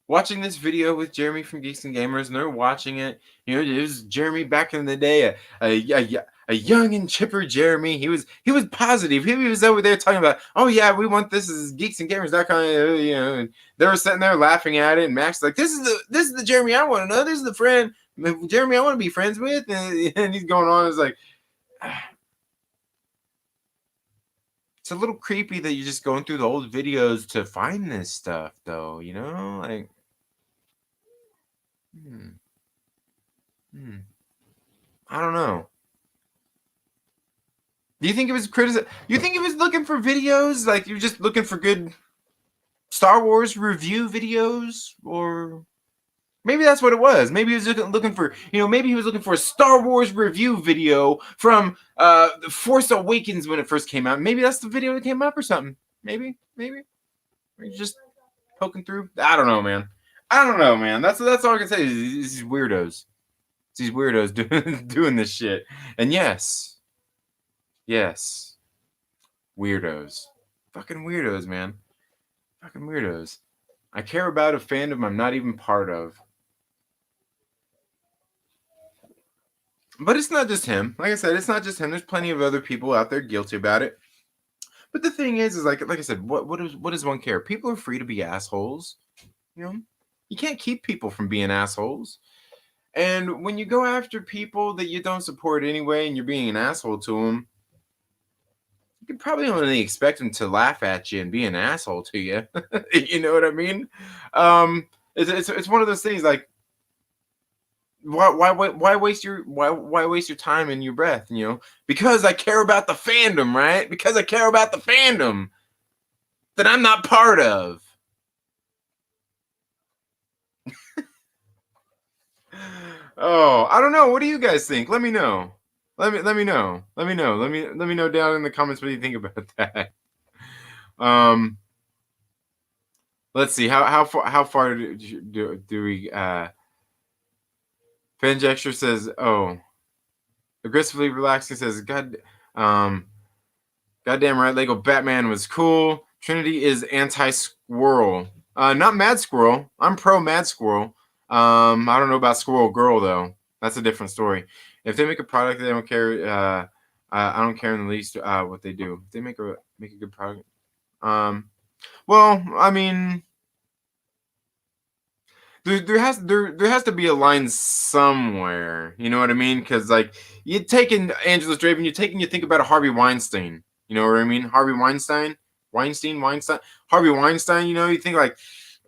Speaker 1: watching this video with Jeremy from Geeks and Gamers, and they're watching it. You know, it was Jeremy back in the day, a young and chipper Jeremy. He was positive. He was over there talking about, oh yeah, we want this as geeksandgamers.com. You know, and they were sitting there laughing at it. And Max is like, this is the Jeremy I want to know. This is the friend Jeremy I want to be friends with. And he's going on. It's like, it's a little creepy that you're just going through the old videos to find this stuff, though. You know, like, I don't know. Do you think it was You think it was looking for videos? Like, you're just looking for good Star Wars review videos? Or maybe that's what it was. Maybe he was looking for, you know, maybe he was looking for a Star Wars review video from The Force Awakens when it first came out. Maybe that's the video that came up or something. Maybe. Or you're just poking through. I don't know, man. That's all I can say is these weirdos. It's these weirdos doing this shit. And yes, weirdos. Fucking weirdos, man. Fucking weirdos. I care about a fandom I'm not even part of. But it's not just him. Like I said, it's not just him. There's plenty of other people out there guilty about it. But the thing is like I said, what does one care? People are free to be assholes. You know? You can't keep people from being assholes. And when you go after people that you don't support anyway, and you're being an asshole to them, you can probably only expect them to laugh at you and be an asshole to you. You know what I mean? It's one of those things like, why waste your time and your breath? You know, because I care about the fandom, right? Because I care about the fandom that I'm not part of. Oh, I don't know. What do you guys think? Let me know. Let me know. Let me know down in the comments what do you think about that. Let's see how far do we Fanjexture says, oh, aggressively relaxing says, goddamn right, Lego Batman was cool. Trinity is anti-squirrel. Not Mad Squirrel. I'm pro Mad Squirrel. I don't know about Squirrel Girl though. That's a different story. If they make a product, they don't care. I don't care in the least what they do. If they make a good product. Well, I mean, there has to be a line somewhere. You know what I mean? Because like you taking Angela's Draven, you think about a Harvey Weinstein. You know what I mean? Harvey Weinstein. Harvey Weinstein. You know, you think like,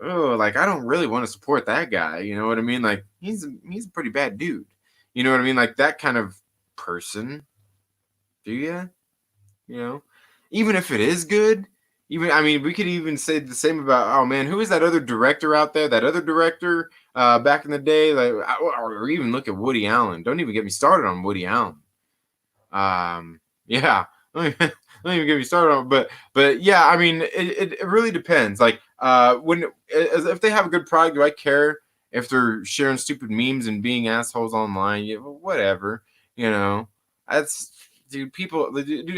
Speaker 1: oh, like I don't really want to support that guy. You know what I mean? Like he's a pretty bad dude. You know what I mean? Like that kind of person. Do you? You know, even if it is good. I mean, we could even say the same about, oh man, who is that other director out there? That other director back in the day, like, or even look at Woody Allen. Don't even get me started on Woody Allen. Yeah, don't even get me started on. But yeah, I mean, it really depends. Like, if they have a good product, do I care if they're sharing stupid memes and being assholes online? Yeah, whatever. You know, that's. Dude,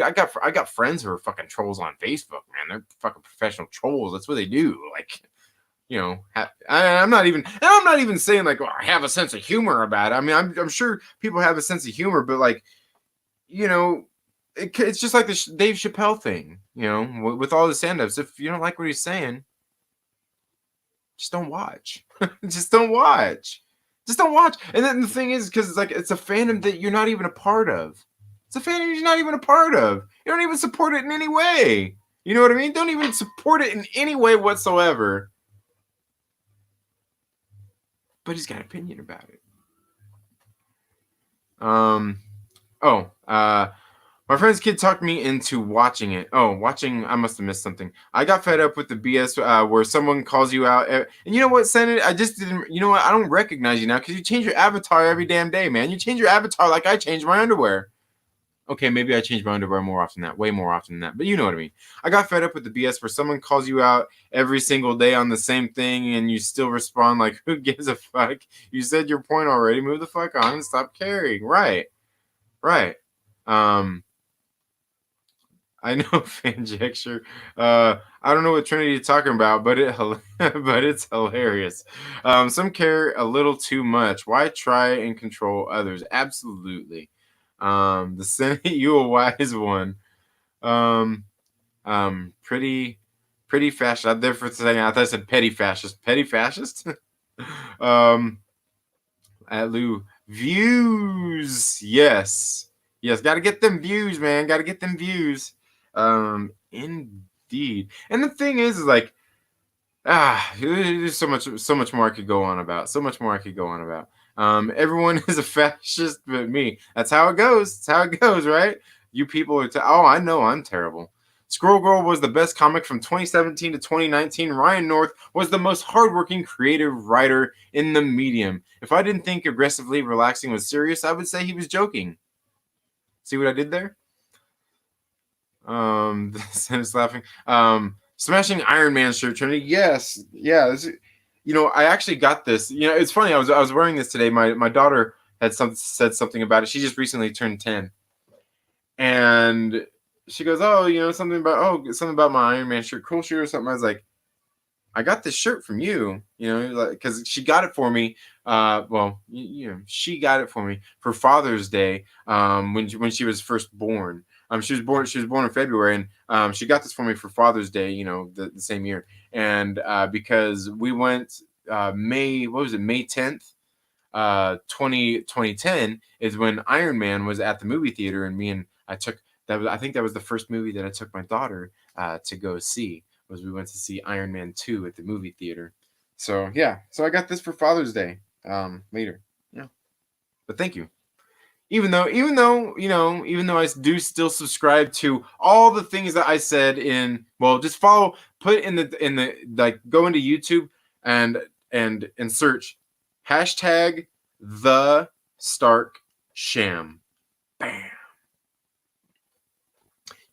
Speaker 1: I got friends who are fucking trolls on Facebook, man. They're fucking professional trolls. That's what they do. Like, you know, I'm not even saying like, oh, I have a sense of humor about it. I mean, I'm sure people have a sense of humor, but like, you know, it's just like the Dave Chappelle thing, you know, with all the stand-ups. If you don't like what he's saying, just don't watch. Just don't watch. Just don't watch. And then the thing is, because it's a fandom that you're not even a part of. It's a fandom you're not even a part of. You don't even support it in any way. You know what I mean? Don't even support it in any way whatsoever. But he's got an opinion about it. My friend's kid talked me into watching it. I must have missed something. I got fed up with the BS where someone calls you out. And you know what, Senate? I just didn't, you know what? I don't recognize you now because you change your avatar every damn day, man. You change your avatar like I change my underwear. Okay, maybe I change my underwear more often than that, way more often than that. But you know what I mean. I got fed up with the BS where someone calls you out every single day on the same thing and you still respond like, who gives a fuck? You said your point already. Move the fuck on and stop caring. Right. I know Fanjecture. I don't know what Trinity you're talking about, but but it's hilarious. Some care a little too much. Why try and control others? Absolutely. The Senate, you a wise one. Pretty fascist. I'm there for a second. I thought I said petty fascist. Petty fascist. At Lou, views. Yes. Got to get them views, man. Got to get them views. Indeed. And the thing is like, there's so much more I could go on about. Everyone is a fascist but me. That's how it goes. Right? You people are I know I'm terrible. Squirrel Girl was the best comic from 2017 to 2019. Ryan North was the most hardworking creative writer in the medium. If I didn't think aggressively relaxing was serious, I would say he was joking. See what I did there? Is laughing. Smashing Iron Man shirt, Trinity. Yes, yeah. I actually got this. It's funny. I was wearing this today. My daughter had said something about it. She just recently turned 10, and she goes, "Oh, something about my Iron Man shirt, cool shirt or something." I was like, "I got this shirt from you, because she got it for me. She got it for me for Father's Day. When she was first born." She was born in February, and she got this for me for Father's Day, the same year. And because we went May 10th, 2010 is when Iron Man was at the movie theater, and I think that was the first movie that I took my daughter to go see. We went to see Iron Man 2 at the movie theater. So yeah, I got this for Father's Day later. Yeah, but thank you. Even though I do still subscribe to all the things that I said just put in the like, go into YouTube and search hashtag the Stark Sham. Bam.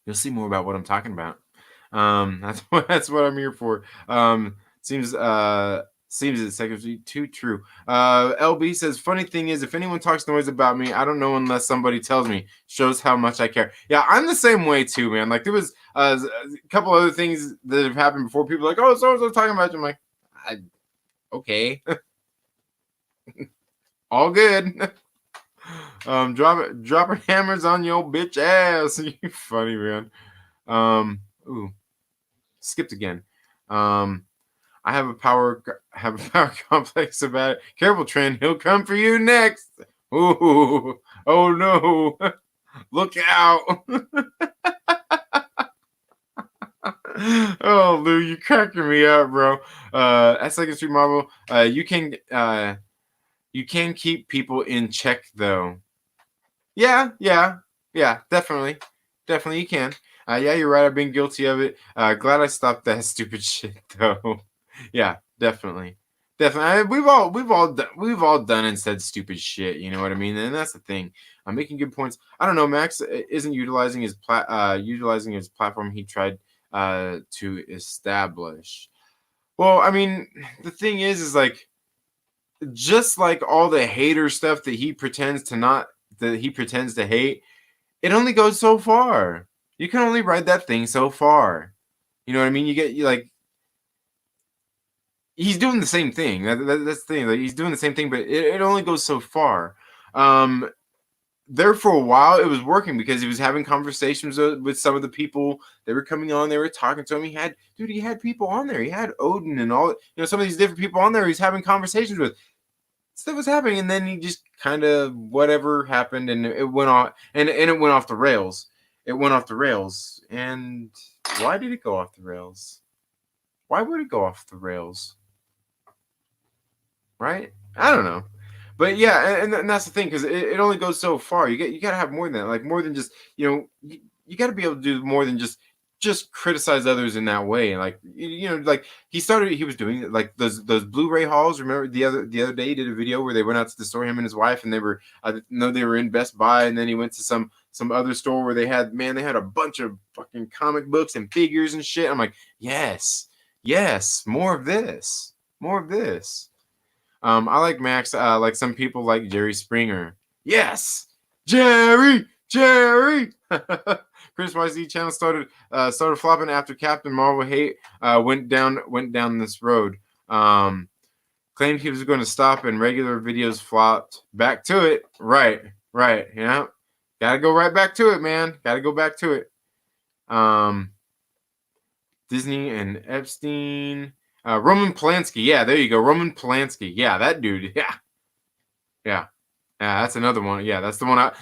Speaker 1: You'll see more about what I'm talking about. That's what I'm here for. Seems it's secondly too true. LB says, funny thing is, if anyone talks noise about me, I don't know unless somebody tells me. Shows how much I care. Yeah, I'm the same way too, man. Like, there was a couple other things that have happened before. People are like, oh, so talking about you. I'm like, okay. All good. Dropping hammers on your bitch ass. You funny, man. Skipped again. I have a power complex about it. Careful, Trent. He'll come for you next. Ooh. Oh no. Look out. Oh, Lou, you're cracking me up, bro. At Second Street Marvel, you can keep people in check though. Yeah, definitely you can. Yeah, you're right. I've been guilty of it. Glad I stopped that stupid shit though. Yeah, definitely. We've all done and said stupid shit. You know what I mean? And that's the thing. I'm making good points. I don't know. Max isn't utilizing his platform he tried to establish. Well, I mean, the thing is like, just like all the hater stuff that he pretends to hate, it only goes so far. You can only ride that thing so far. You know what I mean? He's doing the same thing. That's the thing. Like, he's doing the same thing, but it only goes so far. there for a while it was working because he was having conversations with some of the people that were coming on. They were talking to him. He had people on there. He had Odin and all, some of these different people on there he's having conversations with. Stuff was happening, and then he just kind of whatever happened, and it went off, and it went off the rails. It went off the rails. And why did it go off the rails? Why would it go off the rails? Right? I don't know. But yeah, and that's the thing, because it only goes so far. You got to have more than that, like more than just you got to be able to do more than just criticize others in that way. Like like he was doing like those Blu-ray hauls. Remember the other day he did a video where they went out to the store, him and his wife, and they were they were in Best Buy, and then he went to some other store where they had a bunch of fucking comic books and figures and shit. I'm like, yes, more of this, I like Max. Like some people like Jerry Springer. Yes, Jerry. Chris YZ channel started flopping after Captain Marvel hate went down this road. Claimed he was going to stop and regular videos flopped. Back to it. Right. Yeah. Gotta go right back to it, man. Gotta go back to it. Disney and Epstein. Roman Polanski. Yeah, there you go. Roman Polanski. Yeah, that dude. Yeah. That's another one. Yeah, that's the one I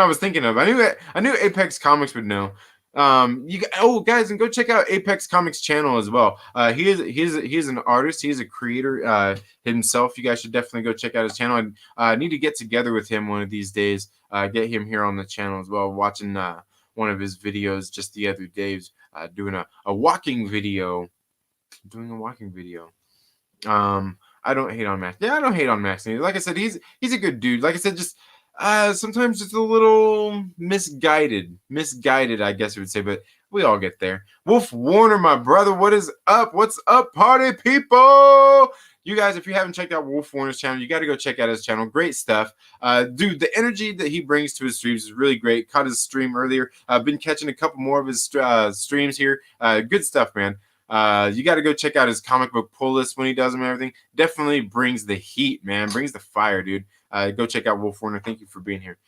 Speaker 1: was thinking of. I knew Apex Comics would know. Guys, and go check out Apex Comics channel as well. He is an artist. He is a creator himself. You guys should definitely go check out his channel. I need to get together with him one of these days. Get him here on the channel as well. Watching one of his videos just the other day, doing a walking video. I don't hate on Max. Yeah, I don't hate on Max. Like I said, he's a good dude. Like I said, just sometimes just a little misguided, I guess you would say, but we all get there. Wolf Warner, my brother, what is up? What's up, party people? You guys, if you haven't checked out Wolf Warner's channel, you got to go check out his channel. Great stuff. Dude, the energy that he brings to his streams is really great. Caught his stream earlier. I've been catching a couple more of his streams here. Good stuff, man. You got to go check out his comic book pull list when he does them and everything. Definitely brings the heat, man. Brings the fire, dude. Go check out Wolf Warner. Thank you for being here.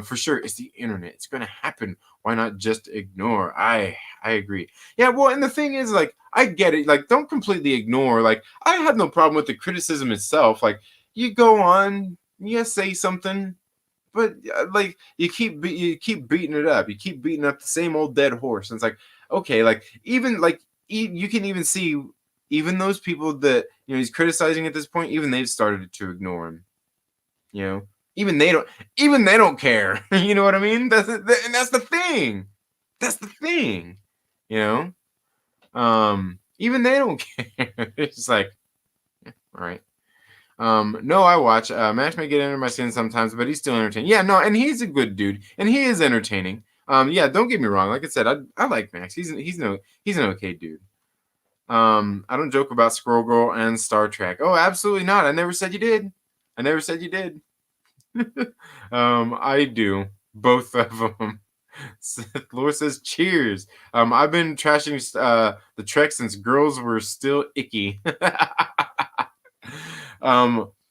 Speaker 1: For sure, it's the internet. It's going to happen. Why not just ignore? I agree. Yeah, well, and the thing is, like, I get it. Like, don't completely ignore. Like, I have no problem with the criticism itself. Like, you go on, you say something, but like you keep beating it up. You keep beating up the same old dead horse. And it's like, okay, like even like you can even see even those people that he's criticizing at this point, even they've started to ignore him. Even they don't care. You know what I mean? That's the thing. Even they don't care. It's like, all right. No, I watch. Max may get under my skin sometimes, but he's still entertaining. Yeah, no, and he's a good dude, and he is entertaining. Yeah, don't get me wrong. Like I said, I like Max. He's an okay dude. I don't joke about Squirrel Girl and Star Trek. Oh, absolutely not. I never said you did. I do. Both of them. Laura says, cheers. I've been trashing the Trek since girls were still icky.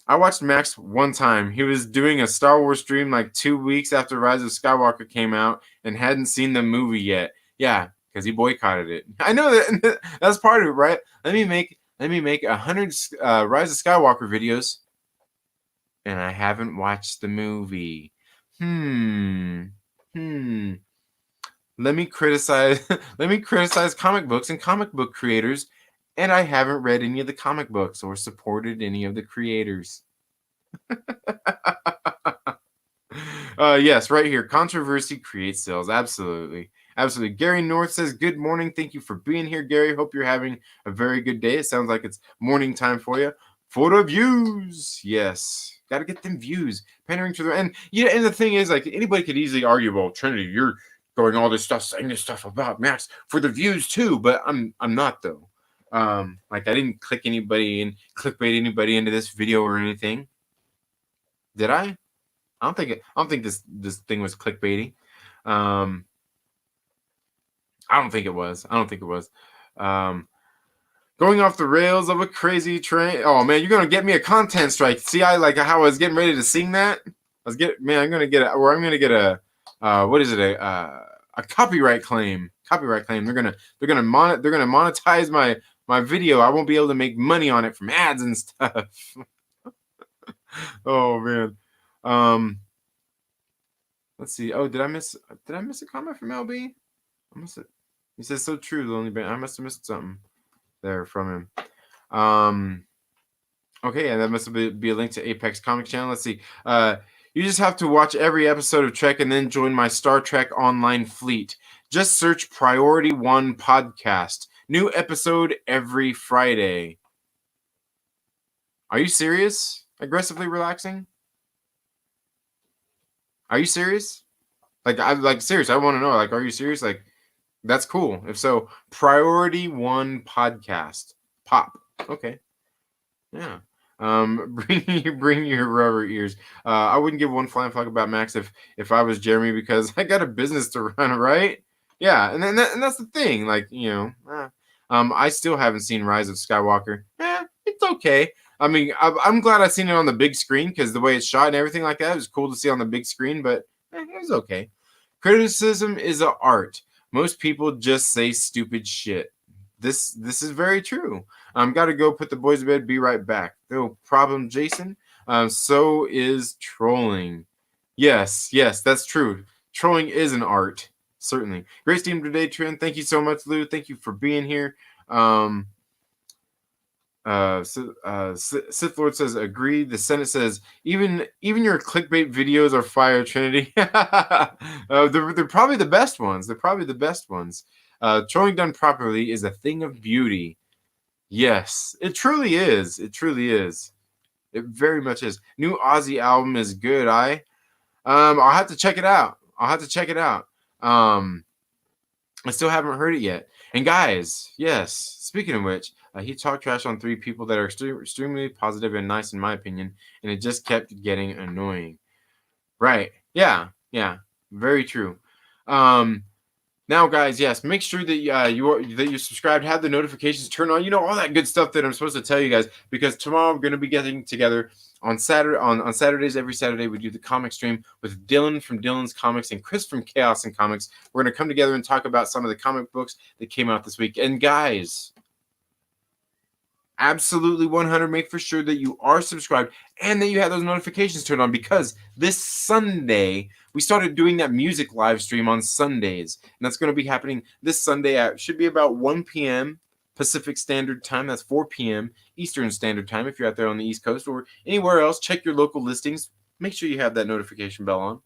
Speaker 1: I watched Max one time. He was doing a Star Wars stream like 2 weeks after Rise of Skywalker came out and hadn't seen the movie yet. Yeah, because he boycotted it. I know that that's part of it, right? Let me make 100 Rise of Skywalker videos, and I haven't watched the movie. Let me criticize comic books and comic book creators, and I haven't read any of the comic books or supported any of the creators. Yes, right here. Controversy creates sales. Absolutely. Gary North says, good morning. Thank you for being here, Gary. Hope you're having a very good day. It sounds like it's morning time for you. For the views. Yes. Got to get them views. Pandering to the and the thing is, like, anybody could easily argue, well, Trinity, you're going all this stuff, saying this stuff about Max for the views too, but I'm not though. Like, I didn't clickbait anybody into this video or anything. Did I? I don't think this thing was clickbaity. I don't think it was. Going off the rails of a crazy train. Oh man, you're gonna get me a content strike. See, how I was getting ready to sing that. I'm gonna get what is it? A copyright claim. Copyright claim. They're gonna monetize my video. I won't be able to make money on it from ads and stuff. Oh man. Um, let's see. Oh, did I miss a comment from LB? I must have. He says so true, Lonely Band. I must have missed something there from him. Okay, and that must be a link to Apex Comics channel. Let's see. You just have to watch every episode of Trek and then join my Star Trek online fleet. Just search Priority One Podcast. New episode every Friday. Are you serious? Aggressively relaxing? Are you serious? Serious. I want to know. Like, are you serious? Like, that's cool. If so, Priority One Podcast. Pop. Okay. Yeah. Bring your rubber ears. I wouldn't give one flying fuck about Max if I was Jeremy, because I got a business to run, right? Yeah, and that's the thing. Like, I still haven't seen Rise of Skywalker. It's okay. I mean, I'm glad I've seen it on the big screen, because the way it's shot and everything like that, it was cool to see on the big screen. But it was okay. Criticism is an art. Most people just say stupid shit. This is very true. Gotta go put the boys to bed. Be right back. No problem, Jason. So is trolling. Yes, that's true. Trolling is an art, certainly. Great stream today, Trent. Thank you so much, Lou. Thank you for being here. Sith Lord says agreed. The Senate says even your clickbait videos are fire, Trinity. They're probably the best ones. Trolling done properly is a thing of beauty. Yes, it truly is. It very much is. New Ozzy album is good. I'll have to check it out. I still haven't heard it yet. And guys, yes, speaking of which, he talked trash on 3 people that are extremely positive and nice in my opinion, and it just kept getting annoying. Right. Yeah. Very true. Now, guys, yes, make sure that you're subscribed, have the notifications turned on, all that good stuff that I'm supposed to tell you guys, because tomorrow I'm going to be getting together on Saturdays. Every Saturday we do the comic stream with Dylan from Dylan's Comics and Chris from Chaos and Comics. We're going to come together and talk about some of the comic books that came out this week. And guys, absolutely 100, make for sure that you are subscribed and that you have those notifications turned on, because this Sunday we started doing that music live stream on Sundays, and that's going to be happening this Sunday at, should be about 1 p.m. Pacific Standard Time. That's 4 p.m. Eastern Standard Time if you're out there on the East Coast or anywhere else. Check your local listings. Make sure you have that notification bell on.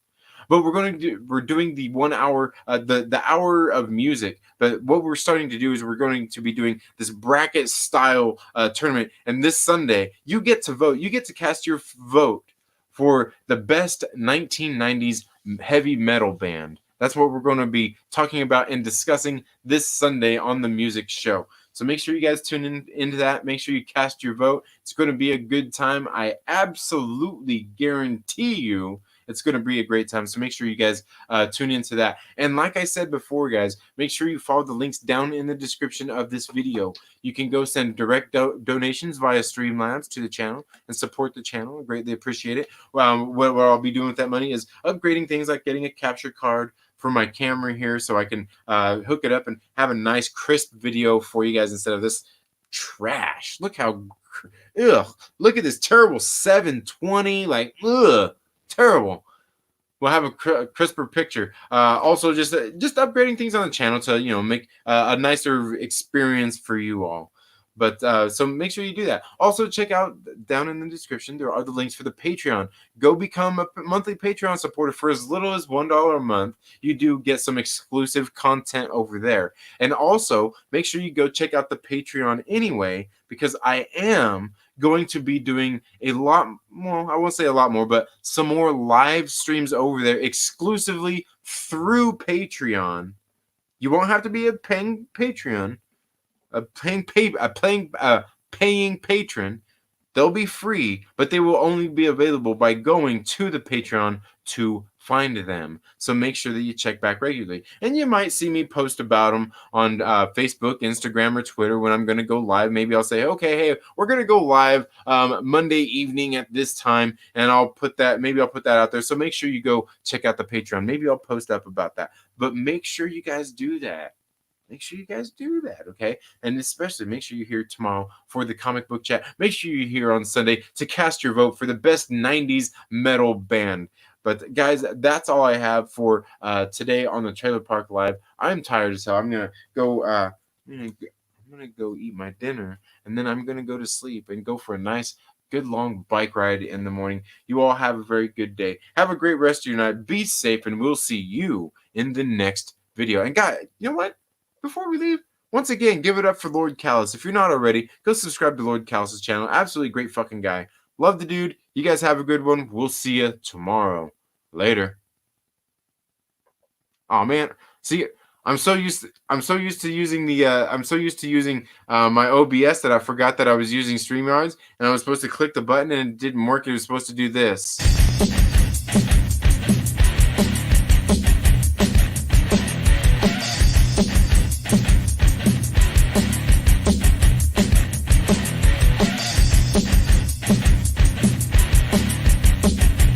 Speaker 1: But we're doing the 1 hour, the hour of music. But what we're starting to do is we're going to be doing this bracket style tournament. And this Sunday, you get to vote. You get to cast your vote for the best 1990s heavy metal band. That's what we're going to be talking about and discussing this Sunday on the music show. So make sure you guys tune into that. Make sure you cast your vote. It's going to be a good time. I absolutely guarantee you it's going to be a great time. So make sure you guys tune into that. And like I said before, guys, make sure you follow the links down in the description of this video. You can go send direct donations via Streamlabs to the channel and support the channel. I greatly appreciate it. What I'll be doing with that money is upgrading things like getting a capture card for my camera here so I can hook it up and have a nice crisp video for you guys instead of this trash. Look how, look at this terrible 720, terrible. We'll have a crisper picture. Also, just upgrading things on the channel to make a nicer experience for you all. But so make sure you do that. Also, check out down in the description. There are the links for the Patreon. Go become a monthly Patreon supporter for as little as $1 a month. You do get some exclusive content over there. And also, make sure you go check out the Patreon anyway, because I am going to be doing a lot more. I won't say a lot more, but some more live streams over there exclusively through Patreon. You won't have to be a paying Patreon. A paying patron. They'll be free, but they will only be available by going to the Patreon to find them. So make sure that you check back regularly. And you might see me post about them on Facebook, Instagram, or Twitter when I'm going to go live. Maybe I'll say, okay, hey, we're going to go live Monday evening at this time. And I'll put that out there. So make sure you go check out the Patreon. Maybe I'll post up about that. But make sure you guys do that. Make sure you guys do that, okay? And especially make sure you're here tomorrow for the comic book chat. Make sure you're here on Sunday to cast your vote for the best 90s metal band. But guys, that's all I have for today on the Trailer Park Live. I'm tired as hell. I'm gonna go. I'm gonna go eat my dinner, and then I'm gonna go to sleep and go for a nice, good long bike ride in the morning. You all have a very good day. Have a great rest of your night. Be safe, and we'll see you in the next video. And guys, you know what? Before we leave, once again, give it up for Lord Callus. If you're not already, go subscribe to Lord Callus's channel. Absolutely great fucking guy. Love the dude. You guys have a good one. We'll see you tomorrow. Later. Oh man, see, I'm so used to using my OBS that I forgot that I was using StreamYards, and I was supposed to click the button and it didn't work. It was supposed to do this.